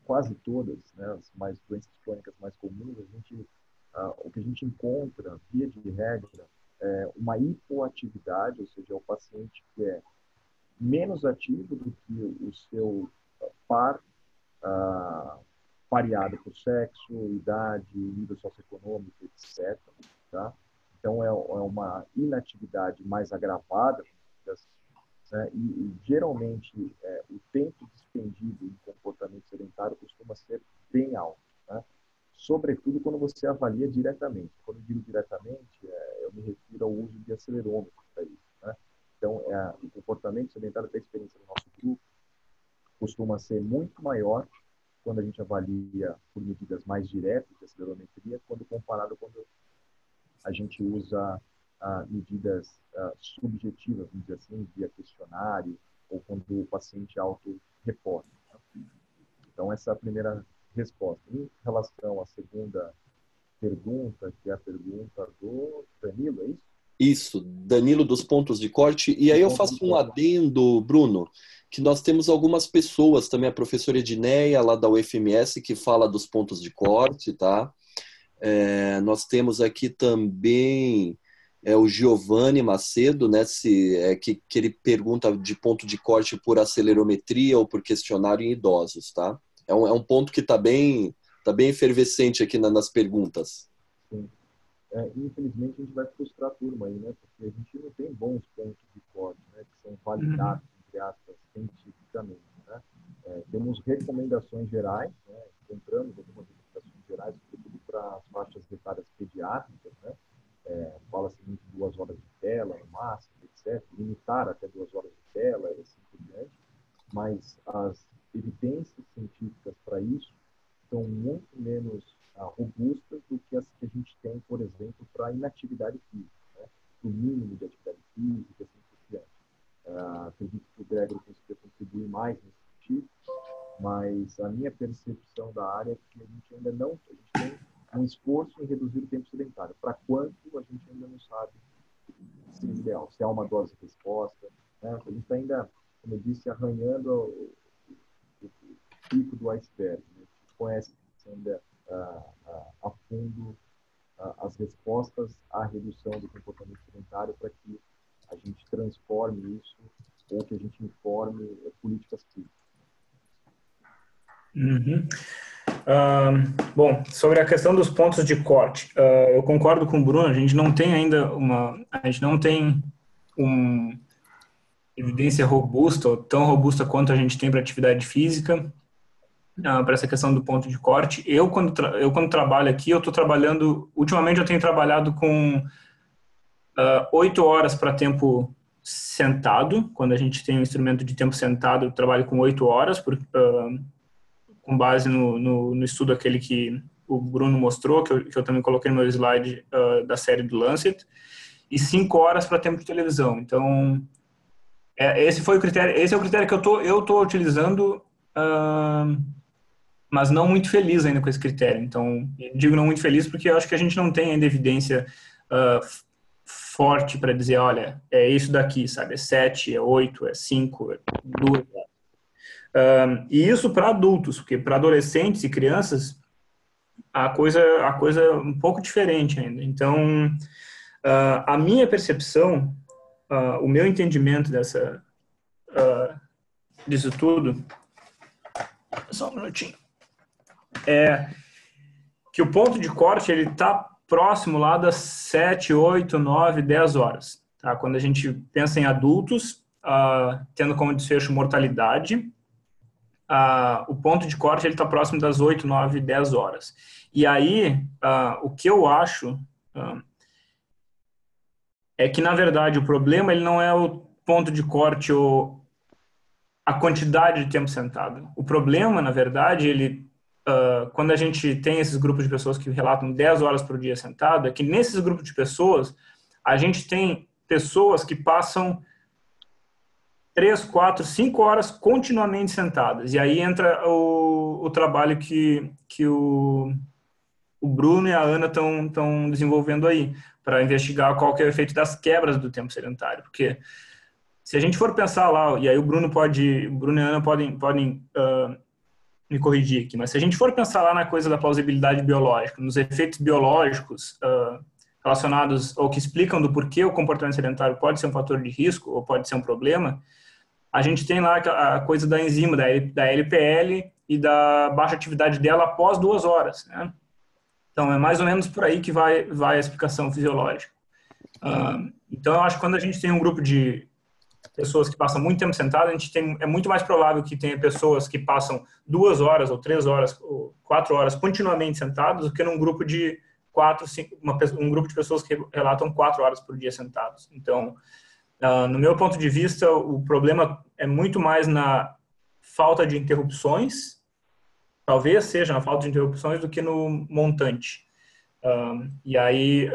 quase todas, né, as mais doenças crônicas mais comuns, o que a gente encontra, via de regra, é uma hipoatividade, ou seja, é o paciente que é menos ativo do que o seu par, variado por sexo, idade, nível socioeconômico, etc. Tá? Então, é uma inatividade mais agravada, né? E geralmente, o tempo despendido em comportamento sedentário costuma ser bem alto, né? Sobretudo quando você avalia diretamente. Quando eu digo diretamente, eu me refiro ao uso de acelerômetro para isso, né? Então, o comportamento sedentário, da experiência do nosso grupo, costuma ser muito maior quando a gente avalia por medidas mais diretas de acelerometria, quando comparado quando a gente usa medidas subjetivas, vamos dizer assim, via questionário, ou quando o paciente auto-reporta. Então, essa é a primeira resposta. Em relação à segunda pergunta, que é a pergunta do Danilo, é isso? Isso, Danilo dos pontos de corte. E aí eu faço um adendo, Bruno, que nós temos algumas pessoas, também a professora Edneia, lá da UFMS, que fala dos pontos de corte, tá? Nós temos aqui também o Giovanni Macedo, né, que ele pergunta de ponto de corte por acelerometria ou por questionário em idosos, tá? É um ponto que está bem efervescente aqui nas perguntas. Sim. Infelizmente, a gente vai frustrar a turma aí, né? Porque a gente não tem bons pontos de corte, né? Que são validados, entre aspas, cientificamente, né? Temos recomendações gerais, né? Encontramos algumas recomendações gerais, sobretudo para as faixas etárias pediátricas, né? Fala-se muito de 2 horas de tela, no máximo, etc. Limitar até 2 horas de tela, e assim por diante. Mas as evidências científicas para isso são muito menos robustas do que as que a gente tem, por exemplo, para inatividade física, né? O mínimo de atividade física, assim por diante. Acredito que o Gregor consiga contribuir mais nesse sentido, mas a minha percepção da área é que a gente ainda não, a gente tem um esforço em reduzir o tempo sedentário. Para quanto, a gente ainda não sabe se é ideal, se há uma dose de resposta, né? A gente está ainda, como eu disse, arranhando o pico do iceberg, né? A gente conhece ainda a fundo as respostas à redução do comportamento sedentário para que a gente transforme isso ou que a gente informe políticas públicas. Uhum. Bom, sobre a questão dos pontos de corte, eu concordo com o Bruno, a gente não tem ainda uma evidência robusta, ou tão robusta quanto a gente tem para atividade física, para essa questão do ponto de corte. Eu quando trabalho aqui, eu estou trabalhando, ultimamente eu tenho trabalhado com 8 horas para tempo sentado. Quando a gente tem um instrumento de tempo sentado, eu trabalho com 8 horas, com base no estudo aquele que o Bruno mostrou, que eu também coloquei no meu slide da série do Lancet, e 5 horas para tempo de televisão. Então, esse é o critério que eu estou utilizando, mas não muito feliz ainda com esse critério. Então, eu digo não muito feliz porque eu acho que a gente não tem ainda evidência forte para dizer, olha, é isso daqui, sabe? É 7, é 8, é 5, é 2. E isso para adultos, porque para adolescentes e crianças a coisa é um pouco diferente ainda. Então, a minha percepção, o meu entendimento disso tudo, só um minutinho, é que o ponto de corte ele está próximo lá das 7, 8, 9, 10 horas. Tá? Quando a gente pensa em adultos, tendo como desfecho mortalidade, o ponto de corte está próximo das 8, 9, 10 horas. E aí, o que eu acho é que, na verdade, o problema ele não é o ponto de corte ou a quantidade de tempo sentado. O problema, na verdade, quando a gente tem esses grupos de pessoas que relatam 10 horas por dia sentado, é que nesses grupos de pessoas, a gente tem pessoas que passam 3, 4, 5 horas continuamente sentadas. E aí entra o trabalho que o Bruno e a Ana estão desenvolvendo aí, para investigar qual que é o efeito das quebras do tempo sedentário. Porque se a gente for pensar lá, e aí o Bruno e a Ana podem me corrigir aqui, mas se a gente for pensar lá na coisa da plausibilidade biológica, nos efeitos biológicos relacionados, ou que explicam do porquê o comportamento sedentário pode ser um fator de risco, ou pode ser um problema, a gente tem lá a coisa da enzima, da LPL e da baixa atividade dela após 2 horas, né? Então, é mais ou menos por aí que vai a explicação fisiológica. Então, eu acho que quando a gente tem um grupo de pessoas que passam muito tempo sentado, é muito mais provável que tenha pessoas que passam 2 horas, ou 3 horas, ou 4 horas continuamente sentados, do que num grupo de 4, 5, um grupo de pessoas que relatam 4 horas por dia sentados. Então, no meu ponto de vista, o problema é muito mais na falta de interrupções, talvez seja na falta de interrupções, do que no montante. E aí,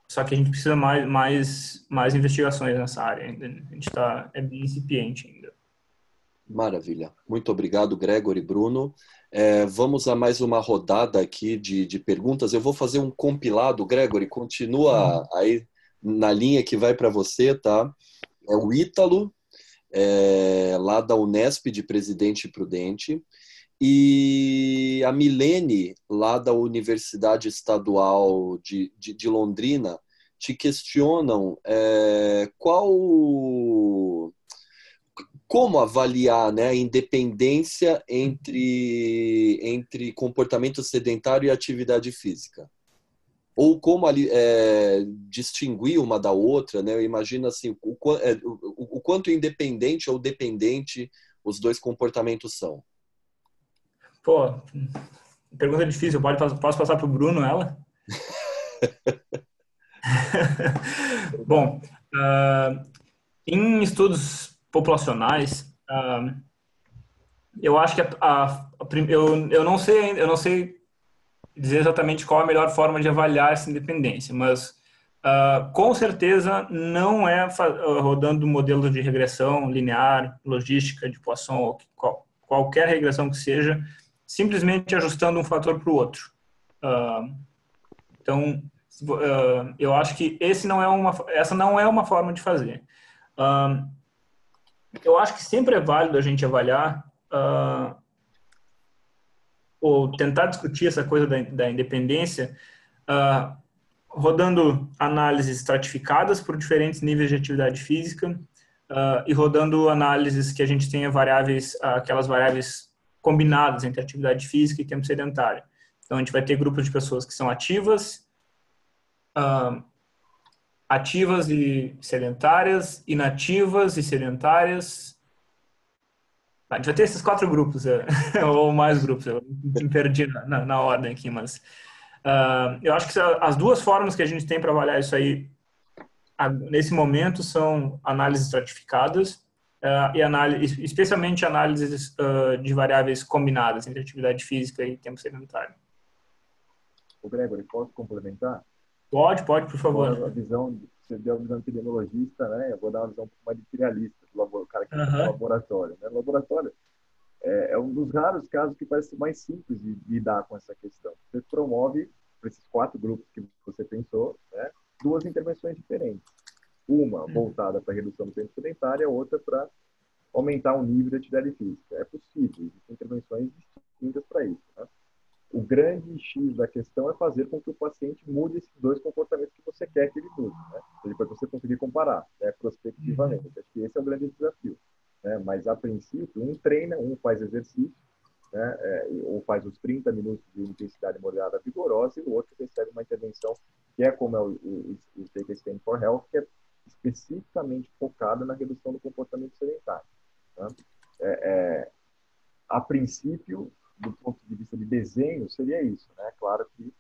só que a gente precisa mais investigações nessa área ainda. A gente é bem incipiente ainda. Maravilha. Muito obrigado, Gregory e Bruno. Vamos a mais uma rodada aqui de perguntas. Eu vou fazer um compilado. Gregory, continua aí na linha que vai para você, tá? É o Ítalo, lá da Unesp de Presidente Prudente, e a Milene, lá da Universidade Estadual de Londrina, te questionam como avaliar, né, a independência entre comportamento sedentário e atividade física. Ou como distinguir uma da outra, né? Eu imagino assim, o quanto independente ou dependente os dois comportamentos são. Pô, pergunta difícil. Posso passar para o Bruno ela? Bom, em estudos populacionais, eu acho que eu não sei dizer exatamente qual a melhor forma de avaliar essa independência, mas com certeza não é rodando modelos de regressão linear, logística de Poisson, ou qualquer regressão que seja, simplesmente ajustando um fator para o outro. Então, eu acho que essa não é uma forma de fazer. Eu acho que sempre é válido a gente avaliar ou tentar discutir essa coisa da independência rodando análises estratificadas por diferentes níveis de atividade física e rodando análises que a gente tenha aquelas variáveis combinadas entre atividade física e tempo sedentário. Então, a gente vai ter grupos de pessoas que são ativas e sedentárias, inativas e sedentárias. A gente vai ter esses 4 grupos, ou mais grupos, eu me perdi na ordem aqui, mas eu acho que as 2 formas que a gente tem para avaliar isso aí, nesse momento, são análises estratificadas e especialmente análises de variáveis combinadas entre atividade física e tempo sedentário. O Gregory, posso complementar? Pode, por favor. Você deu a visão epidemiologista, né? Eu vou dar uma visão um pouco mais de trialista, o cara que está no laboratório. Né? O laboratório é um dos raros casos que parece mais simples de lidar com essa questão. Você promove, para esses 4 grupos que você pensou, né, 2 intervenções diferentes. Uma voltada para a redução do tempo sedentário e a outra para aumentar o nível de atividade física. É possível, existem intervenções distintas para isso. Né? O grande X da questão é fazer com que o paciente mude esses 2 comportamentos que você quer que ele mude, né? Para você conseguir comparar, né, prospectivamente. Acho que esse é o grande desafio. Né? Mas, a princípio, um treina, um faz exercício, né, ou faz os 30 minutos de intensidade moderada vigorosa, e o outro recebe uma intervenção que é como é o Take a Stand for Health, que é especificamente focada na redução do comportamento sedentário. Né? A princípio, do ponto de vista de desenho, seria isso. Né? Claro que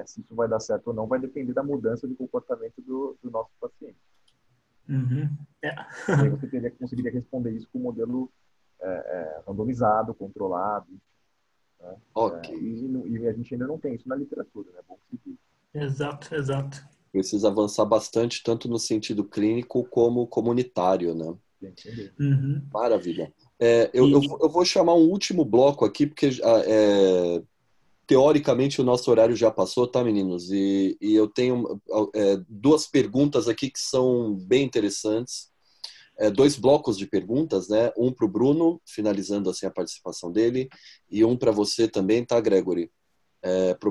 se isso vai dar certo ou não vai depender da mudança de comportamento do nosso paciente. Uhum. E aí você conseguiria responder isso com um modelo randomizado, controlado, né? Ok. E a gente ainda não tem isso na literatura, né? É bom que se diga. Exato, exato. Precisa avançar bastante, tanto no sentido clínico como comunitário, né? Entendeu? Uhum. Maravilha. E, Eu vou chamar um último bloco aqui, porque teoricamente o nosso horário já passou, tá, meninos? E eu tenho duas perguntas aqui que são bem interessantes. Dois blocos de perguntas, né? Um para o Bruno, finalizando assim a participação dele, e um para você também, tá, Gregory?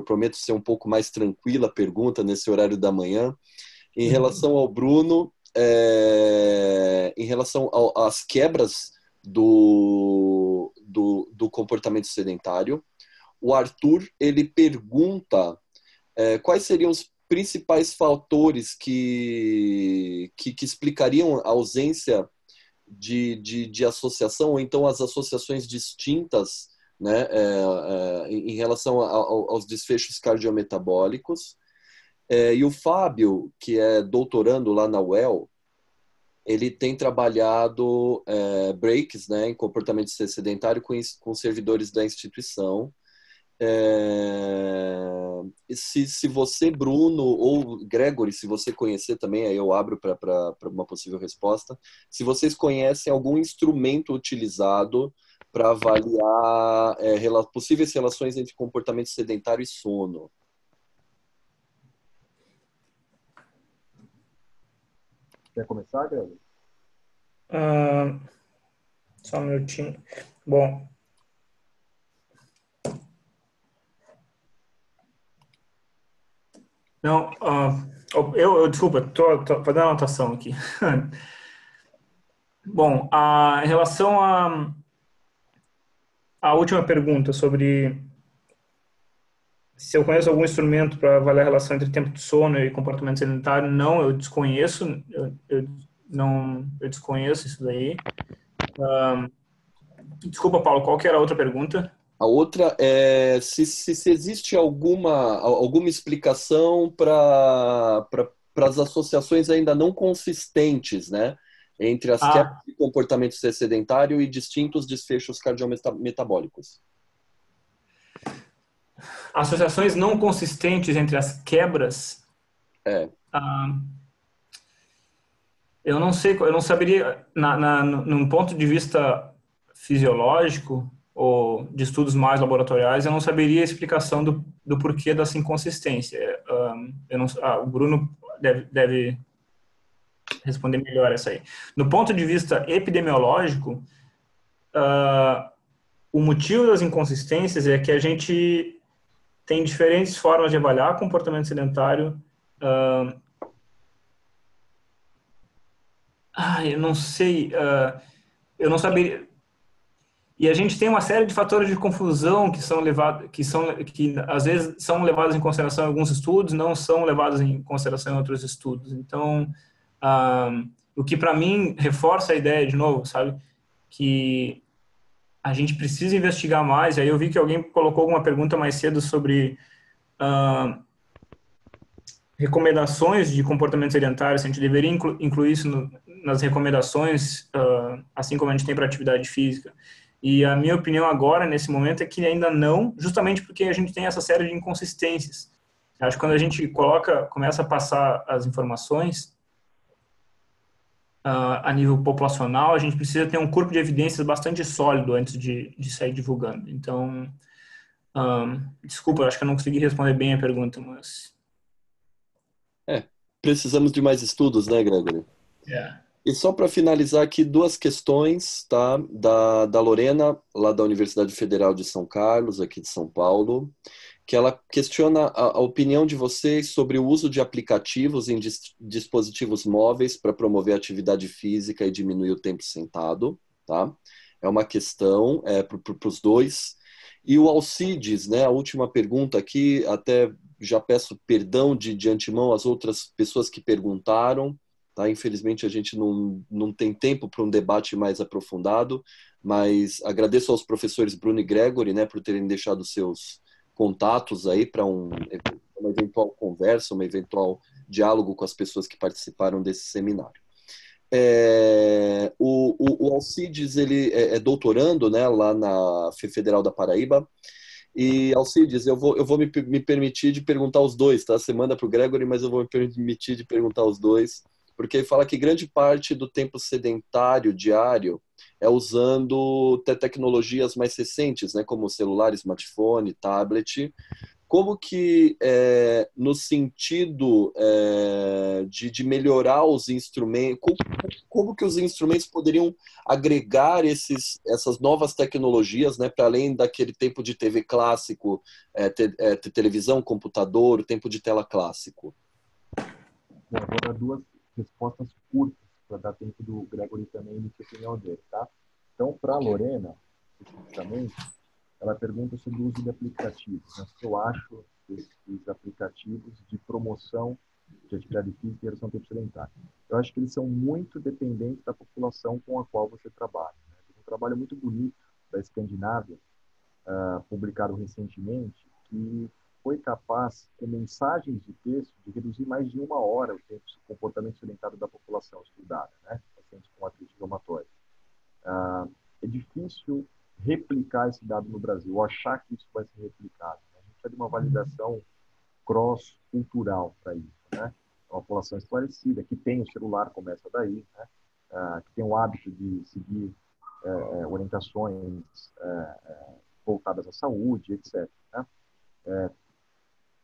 Prometo ser um pouco mais tranquila a pergunta nesse horário da manhã. Em relação ao Bruno, em relação às quebras do comportamento sedentário, o Arthur ele pergunta quais seriam os principais fatores que explicariam a ausência de associação, ou então as associações distintas, né, em relação aos desfechos cardiometabólicos. E o Fábio, que é doutorando lá na UEL, ele tem trabalhado breaks, né, em comportamento sedentário com servidores da instituição. Se você, Bruno, ou Gregory, se você conhecer também, aí eu abro para uma possível resposta, se vocês conhecem algum instrumento utilizado para avaliar possíveis relações entre comportamento sedentário e sono. Quer começar, Greg? só um minutinho. Bom, não, desculpa, tô fazendo uma anotação aqui. Bom, em relação à última pergunta sobre se eu conheço algum instrumento para avaliar a relação entre tempo de sono e comportamento sedentário, não, eu desconheço, eu desconheço isso daí. Desculpa, Paulo, qual que era a outra pergunta? A outra é se existe alguma explicação para as associações ainda não consistentes, né, entre as quebras de comportamento sedentário e distintos desfechos cardiometabólicos. Associações não consistentes entre as quebras. Eu não sei, eu não saberia, num ponto de vista fisiológico ou de estudos mais laboratoriais, eu não saberia a explicação do porquê dessa inconsistência. O Bruno deve responder melhor essa aí. No ponto de vista epidemiológico, o motivo das inconsistências é que a gente tem diferentes formas de avaliar comportamento sedentário. Eu não sei, eu não saberia. E a gente tem uma série de fatores de confusão que às vezes são levados em consideração em alguns estudos, não são levados em consideração em outros estudos. Então, o que para mim reforça a ideia de novo, sabe, que a gente precisa investigar mais. Aí eu vi que alguém colocou alguma pergunta mais cedo sobre recomendações de comportamento sedentário, se a gente deveria incluir isso nas recomendações, assim como a gente tem para atividade física. E a minha opinião agora, nesse momento, é que ainda não, justamente porque a gente tem essa série de inconsistências. Acho que quando a gente começa a passar as informações a nível populacional, a gente precisa ter um corpo de evidências bastante sólido antes de sair divulgando. Então, desculpa, acho que eu não consegui responder bem a pergunta, mas... Precisamos de mais estudos, né, Gregory? E só para finalizar aqui, duas questões, tá? Da Lorena, lá da Universidade Federal de São Carlos, aqui de São Paulo, que ela questiona a opinião de vocês sobre o uso de aplicativos em dispositivos móveis para promover a atividade física e diminuir o tempo sentado, tá? É uma questão para os dois. E o Alcides, né, a última pergunta aqui, até já peço perdão de antemão às outras pessoas que perguntaram, tá? Infelizmente a gente não tem tempo para um debate mais aprofundado, mas agradeço aos professores Bruno e Gregory, né, por terem deixado seus contatos aí para uma uma eventual conversa, um eventual diálogo com as pessoas que participaram desse seminário. O Alcides, ele é doutorando, né, lá na Federal da Paraíba. E, Alcides, eu vou me permitir de perguntar os dois, tá? Você manda para o Gregory, mas eu vou me permitir de perguntar os dois, porque ele fala que grande parte do tempo sedentário diário é usando tecnologias mais recentes, né, como celular, smartphone, tablet. Como que, no sentido de melhorar os instrumentos, como que os instrumentos poderiam agregar essas novas tecnologias, né, para além daquele tempo de TV clássico, televisão, computador, o tempo de tela clássico? Bom, vou dar duas respostas curtas para dar tempo do Gregory também emitir a opinião dele, tá? Então, para a Lorena, especificamente, ela pergunta sobre o uso de aplicativos. Né? O que eu acho desses aplicativos de promoção de atividade física e redução do tempo sedentário. Eu acho que eles são muito dependentes da população com a qual você trabalha. Né? Tem um trabalho muito bonito da Escandinávia, publicado recentemente, que foi capaz, com mensagens de texto, de reduzir mais de 1 hora o tempo de comportamento sedentário da população estudada, né? Pacientes com artrite reumatoide. É difícil replicar esse dado no Brasil, ou achar que isso vai ser replicado. A gente precisa de uma validação cross-cultural para isso, né? É uma população esclarecida, que tem o celular, começa daí, né? Que tem o hábito de seguir orientações voltadas à saúde, etc. Né?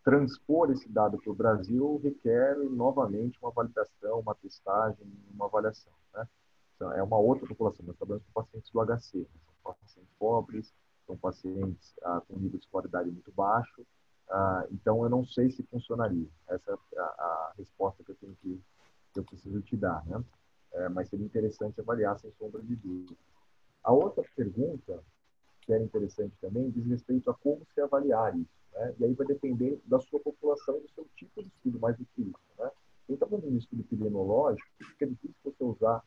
Transpor esse dado para o Brasil requer, novamente, uma validação, uma testagem, uma avaliação, né? Então, é uma outra população. Nós trabalhamos com pacientes do HC, né? São pacientes pobres, são pacientes com nível de escolaridade muito baixo. Então, eu não sei se funcionaria. Essa é a resposta que eu preciso te dar, né? Mas seria interessante avaliar, sem sombra de dúvida. A outra pergunta, que é interessante também, diz respeito a como se avaliar isso, né? E aí vai depender da sua população, do seu tipo de estudo, mais do que isso, né? Então, está fazendo um estudo epidemiológico, fica difícil você usar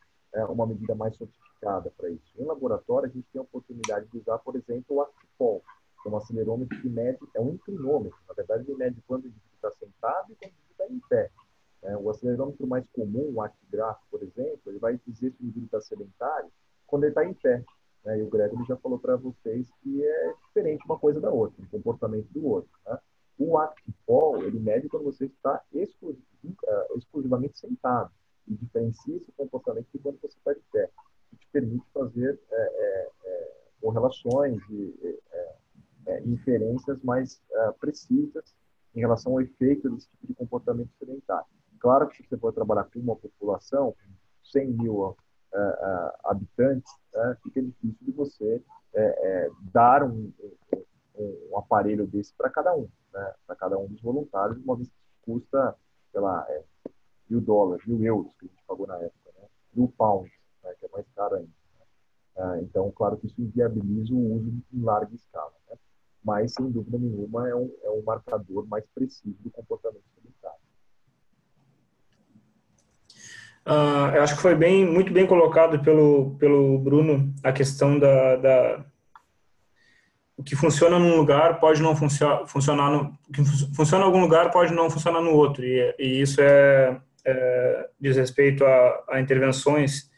uma medida mais sofisticada para isso. Em laboratório, a gente tem a oportunidade de usar, por exemplo, o ActiPol, que é um acelerômetro que mede, é um inclinômetro, na verdade, ele mede quando o indivíduo está sentado e quando o indivíduo está em pé. O acelerômetro mais comum, o ActiGraph, por exemplo, ele vai dizer se o indivíduo está sedentário quando ele está em pé. E o Gregory já falou para vocês que é diferente uma coisa da outra, um comportamento do outro. Né? O ActiPol, ele mede quando você está exclusivamente sentado e diferencia esse comportamento de quando você está de pé. Isso te permite fazer correlações e inferências mais precisas em relação ao efeito desse tipo de comportamento sedentário. Claro que se você for trabalhar com uma população, com 100 mil habitantes, fica difícil de você dar um aparelho desse para cada um, né? Para cada um dos voluntários, uma vez que custa, sei lá, $1.000, €1.000 que a gente pagou na época, né? £1.000, né? Que é mais caro ainda. Então, claro que isso inviabiliza o uso em larga escala, né? Mas, sem dúvida nenhuma, é um marcador mais preciso do comportamento sedentário. Eu acho que foi muito bem colocado pelo Bruno a questão o que funciona num lugar pode não funcionar o que funciona em algum lugar pode não funcionar no outro, e isso diz respeito a intervenções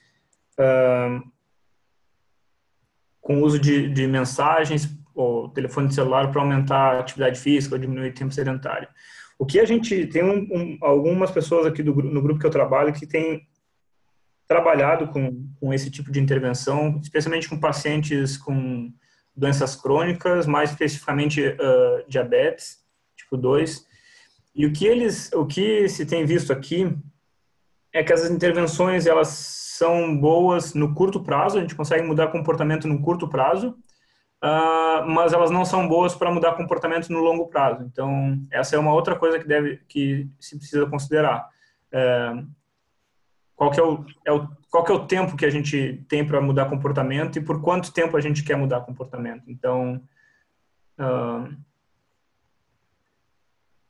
com uso de mensagens ou telefone celular para aumentar a atividade física ou diminuir o tempo sedentário. O que a gente tem algumas pessoas aqui no grupo que eu trabalho que têm trabalhado com esse tipo de intervenção, especialmente com pacientes com doenças crônicas, mais especificamente diabetes tipo 2. E o que se tem visto aqui é que essas intervenções elas são boas no curto prazo, a gente consegue mudar comportamento no curto prazo, mas elas não são boas para mudar comportamento no longo prazo. Então, essa é uma outra coisa que se precisa considerar. Qual que é o tempo que a gente tem para mudar comportamento e por quanto tempo a gente quer mudar comportamento. Então,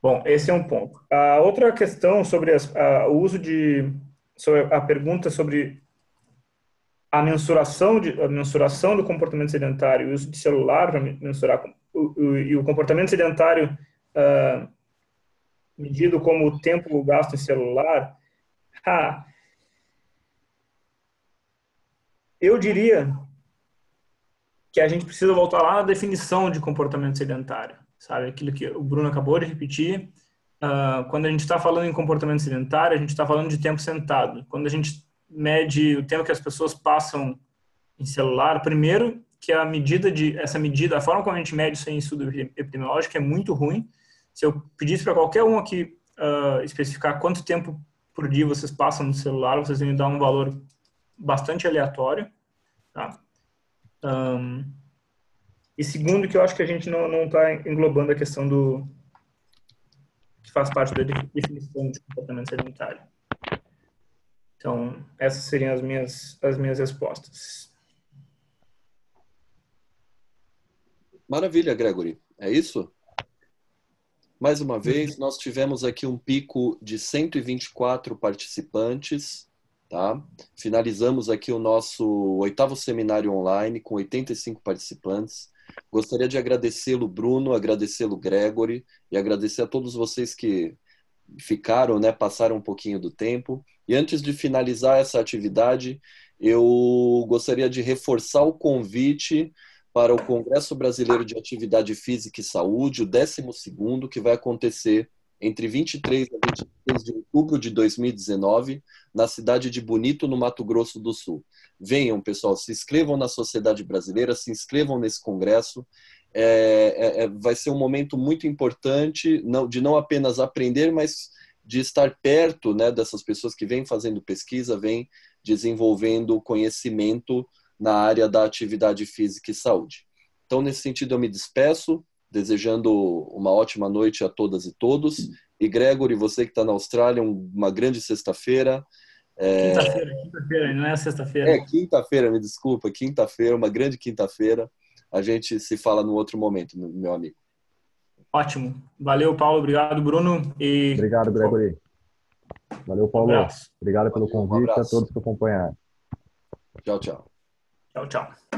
bom, esse é um ponto. A outra questão sobre o uso sobre a pergunta sobre a mensuração do comportamento sedentário, o uso de celular para mensurar e o comportamento sedentário medido como o tempo gasto em celular, eu diria que a gente precisa voltar lá na definição de comportamento sedentário, sabe? Aquilo que o Bruno acabou de repetir. Quando a gente está falando em comportamento sedentário, a gente está falando de tempo sentado. Quando a gente mede o tempo que as pessoas passam em celular, primeiro que essa medida, a forma como a gente mede isso em estudo epidemiológico é muito ruim. Se eu pedisse para qualquer um aqui especificar quanto tempo por dia vocês passam no celular, vocês iam me dar um valor bastante aleatório, tá? E segundo, que eu acho que a gente não está englobando a questão que faz parte da definição de comportamento sedentário. Então, essas seriam as minhas respostas. Maravilha, Gregory. É isso? Mais uma vez, nós tivemos aqui um pico de 124 participantes, tá? Finalizamos aqui o nosso 8º seminário online com 85 participantes. Gostaria de agradecê-lo, Bruno, agradecê-lo, Gregory, e agradecer a todos vocês que ficaram, né, passaram um pouquinho do tempo. E antes de finalizar essa atividade, eu gostaria de reforçar o convite para o Congresso Brasileiro de Atividade Física e Saúde, o 12º, que vai acontecer entre 23 a 26 de outubro de 2019, na cidade de Bonito, no Mato Grosso do Sul. Venham, pessoal, se inscrevam na Sociedade Brasileira, se inscrevam nesse congresso. Vai ser um momento muito importante de não apenas aprender, mas de estar perto, né, dessas pessoas que vêm fazendo pesquisa, vêm desenvolvendo conhecimento na área da atividade física e saúde. Então, nesse sentido, eu me despeço, desejando uma ótima noite a todas e todos. E, Gregory, você que está na Austrália, uma grande sexta-feira. Quinta-feira, não é sexta-feira. Quinta-feira, me desculpa, quinta-feira, uma grande quinta-feira. A gente se fala no outro momento, meu amigo. Ótimo. Valeu, Paulo. Obrigado, Bruno. Obrigado, Gregory. Valeu, Paulo. Obrigado pelo convite a todos que acompanharam. Tchau, tchau. Tchau, tchau.